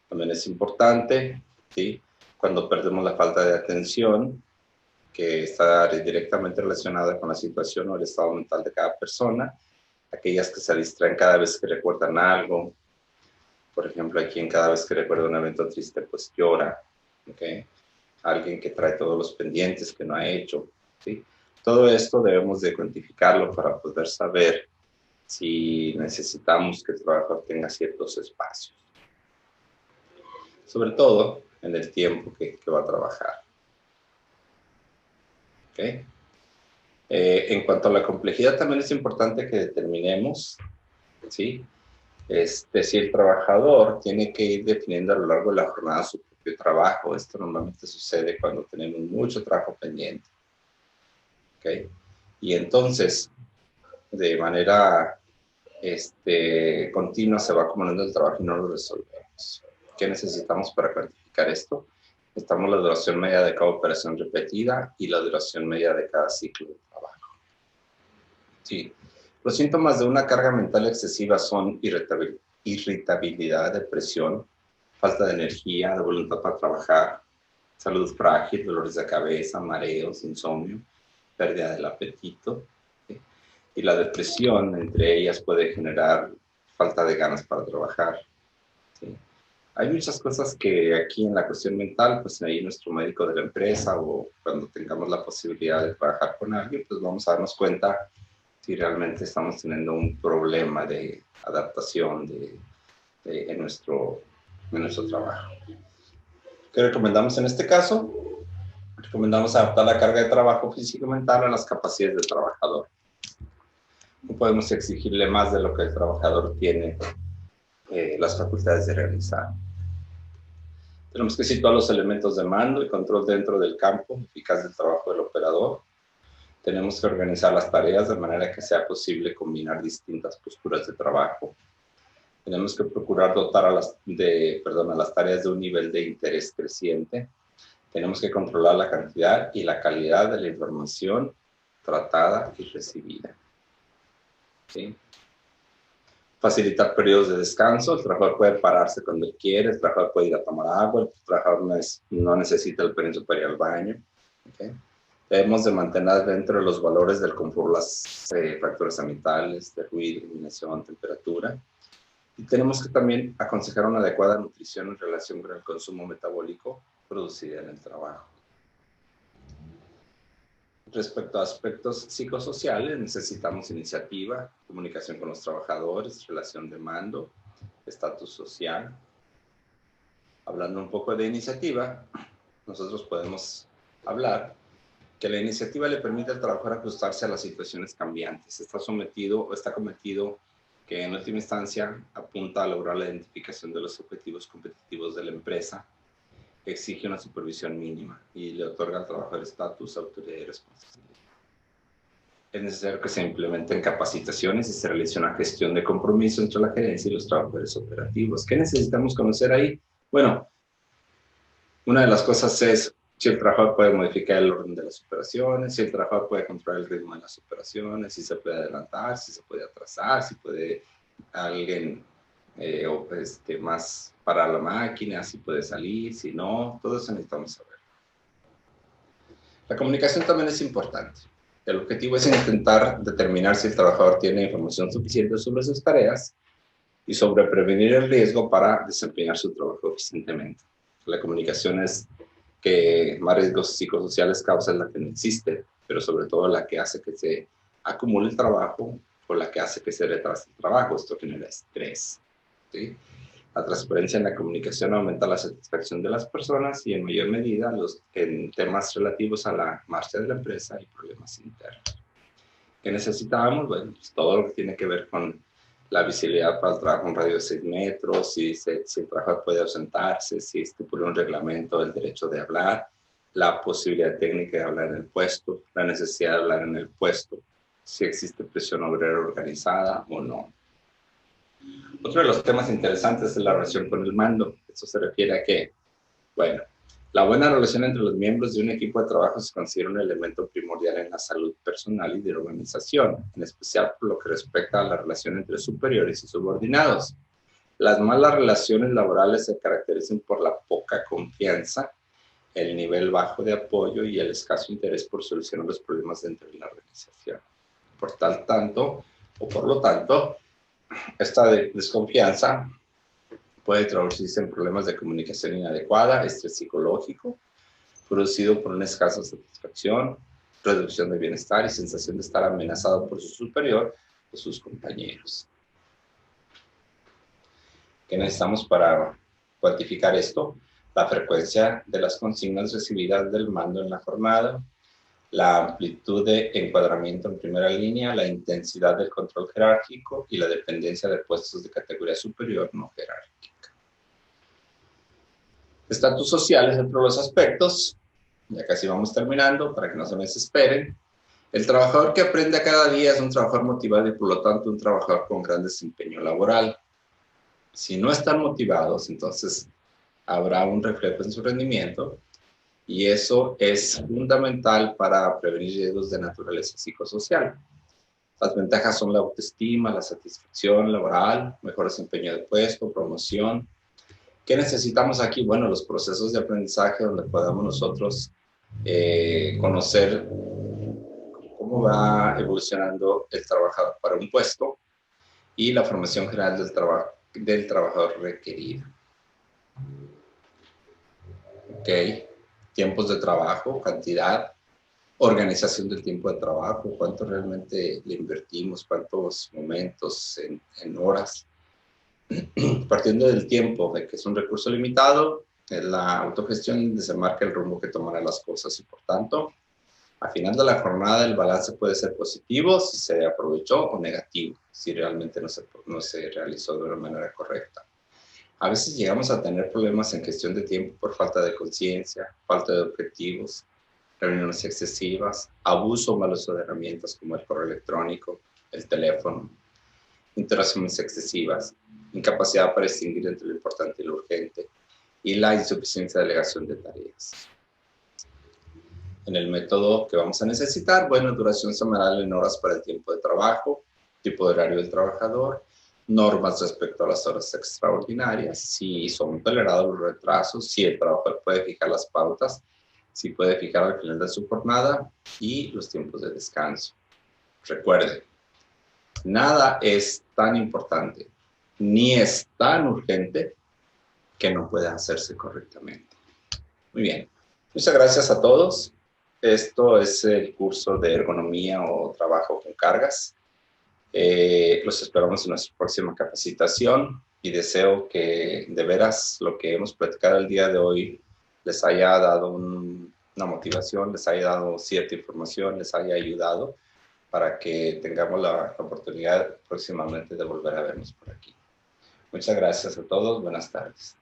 también es importante, ¿sí? Cuando perdemos la falta de atención, que está directamente relacionada con la situación o el estado mental de cada persona, aquellas que se distraen cada vez que recuerdan algo. Por ejemplo, hay quien cada vez que recuerda un evento triste, pues llora. ¿Okay? Alguien que trae todos los pendientes que no ha hecho. ¿Sí? Todo esto debemos de cuantificarlo para poder saber si necesitamos que el trabajador tenga ciertos espacios. Sobre todo en el tiempo que va a trabajar. ¿Okay? En cuanto a la complejidad, también es importante que determinemos, ¿sí? Si el trabajador tiene que ir definiendo a lo largo de la jornada su propio trabajo. Esto normalmente sucede cuando tenemos mucho trabajo pendiente. ¿Okay? Y entonces, de manera continua se va acumulando el trabajo y no lo resolvemos. ¿Qué necesitamos para cuantificar esto? Necesitamos la duración media de cada operación repetida y la duración media de cada ciclo de trabajo. Sí. Los síntomas de una carga mental excesiva son irritabilidad, depresión, falta de energía, de voluntad para trabajar, salud frágil, dolores de cabeza, mareos, insomnio, pérdida del apetito. ¿Sí? Y la depresión, entre ellas, puede generar falta de ganas para trabajar. ¿Sí? Hay muchas cosas que aquí en la cuestión mental, pues ahí nuestro médico de la empresa o cuando tengamos la posibilidad de trabajar con alguien, pues vamos a darnos cuenta si realmente estamos teniendo un problema de adaptación en nuestro trabajo. ¿Qué recomendamos en este caso? Recomendamos adaptar la carga de trabajo físico y mental a las capacidades del trabajador. No podemos exigirle más de lo que el trabajador tiene las facultades de realizar. Tenemos que situar los elementos de mando y control dentro del campo eficaz del trabajo del operador. Tenemos que organizar las tareas de manera que sea posible combinar distintas posturas de trabajo. Tenemos que procurar dotar a las tareas de un nivel de interés creciente. Tenemos que controlar la cantidad y la calidad de la información tratada y recibida. ¿Sí? Facilitar periodos de descanso. El trabajador puede pararse cuando él quiere, el trabajador puede ir a tomar agua, el trabajador no necesita el permiso para ir al baño. ¿Okay? Debemos de mantener dentro de los valores del confort las factores ambientales, de ruido, iluminación, temperatura. Y tenemos que también aconsejar una adecuada nutrición en relación con el consumo metabólico producido en el trabajo. Respecto a aspectos psicosociales, necesitamos iniciativa, comunicación con los trabajadores, relación de mando, estatus social. Hablando un poco de iniciativa, nosotros podemos hablar que la iniciativa le permite al trabajador ajustarse a las situaciones cambiantes. Está cometido que en última instancia apunta a lograr la identificación de los objetivos competitivos de la empresa, exige una supervisión mínima y le otorga al trabajador estatus, autoridad y responsabilidad. Es necesario que se implementen capacitaciones y se realice una gestión de compromiso entre la gerencia y los trabajadores operativos. ¿Qué necesitamos conocer ahí? Bueno, una de las cosas es si el trabajador puede modificar el orden de las operaciones, si el trabajador puede controlar el ritmo de las operaciones, si se puede adelantar, si se puede atrasar, si puede alguien o más para la máquina, si puede salir, si no, todo eso necesitamos saber. La comunicación también es importante. El objetivo es intentar determinar si el trabajador tiene información suficiente sobre sus tareas y sobre prevenir el riesgo para desempeñar su trabajo eficientemente. La comunicación es que más riesgos psicosociales causa la que no existe, pero sobre todo la que hace que se acumule el trabajo o la que hace que se retrase el trabajo. Esto genera estrés, ¿sí? La transparencia en la comunicación aumenta la satisfacción de las personas y en mayor medida en temas relativos a la marcha de la empresa y problemas internos. ¿Qué necesitábamos? Bueno, pues todo lo que tiene que ver con la visibilidad para el trabajo en radio de 6 metros, si el trabajador puede ausentarse, si estipula un reglamento del derecho de hablar, la posibilidad técnica de hablar en el puesto, la necesidad de hablar en el puesto, si existe presión obrera organizada o no. Otro de los temas interesantes es la relación con el mando. Eso se refiere a que, bueno, la buena relación entre los miembros de un equipo de trabajo se considera un elemento primordial en la salud personal y de la organización, en especial por lo que respecta a la relación entre superiores y subordinados. Las malas relaciones laborales se caracterizan por la poca confianza, el nivel bajo de apoyo y el escaso interés por solucionar los problemas dentro de la organización. Por lo tanto, esta desconfianza puede traducirse en problemas de comunicación inadecuada, estrés psicológico, producido por una escasa satisfacción, reducción de bienestar y sensación de estar amenazado por su superior o sus compañeros. ¿Qué necesitamos para cuantificar esto? La frecuencia de las consignas recibidas del mando en la jornada, la amplitud de encuadramiento en primera línea, la intensidad del control jerárquico y la dependencia de puestos de categoría superior no jerárquica. Estatus social es otro de los aspectos. Ya casi vamos terminando, para que no se me desesperen. El trabajador que aprende cada día es un trabajador motivado y por lo tanto un trabajador con gran desempeño laboral. Si no están motivados, entonces habrá un reflejo en su rendimiento y eso es fundamental para prevenir riesgos de naturaleza psicosocial. Las ventajas son la autoestima, la satisfacción laboral, mejor desempeño de puesto, promoción. ¿Qué necesitamos aquí? Bueno, los procesos de aprendizaje donde podamos nosotros conocer cómo va evolucionando el trabajador para un puesto y la formación general del trabajador requerida. Ok, tiempos de trabajo, cantidad, organización del tiempo de trabajo, cuánto realmente le invertimos, cuántos momentos en horas. Partiendo del tiempo, de que es un recurso limitado, en la autogestión se marca el rumbo que tomarán las cosas y por tanto, al final de la jornada el balance puede ser positivo si se aprovechó o negativo, si realmente no se realizó de una manera correcta. A veces llegamos a tener problemas en gestión de tiempo por falta de conciencia, falta de objetivos, reuniones excesivas, abuso o mal uso de herramientas como el correo electrónico, el teléfono, interacciones excesivas, incapacidad para distinguir entre lo importante y lo urgente, y la insuficiencia de delegación de tareas. En el método que vamos a necesitar, bueno, duración semanal en horas para el tiempo de trabajo, tipo de horario del trabajador, normas respecto a las horas extraordinarias, si son tolerados los retrasos, si el trabajador puede fijar las pautas, si puede fijar al final de su jornada y los tiempos de descanso. Recuerden, nada es tan importante ni es tan urgente que no pueda hacerse correctamente. Muy bien, muchas gracias a todos. Esto es el curso de ergonomía o trabajo con cargas. Los esperamos en nuestra próxima capacitación y deseo que de veras lo que hemos platicado el día de hoy les haya dado una motivación, les haya dado cierta información, les haya ayudado para que tengamos la oportunidad próximamente de volver a vernos por aquí. Muchas gracias a todos. Buenas tardes.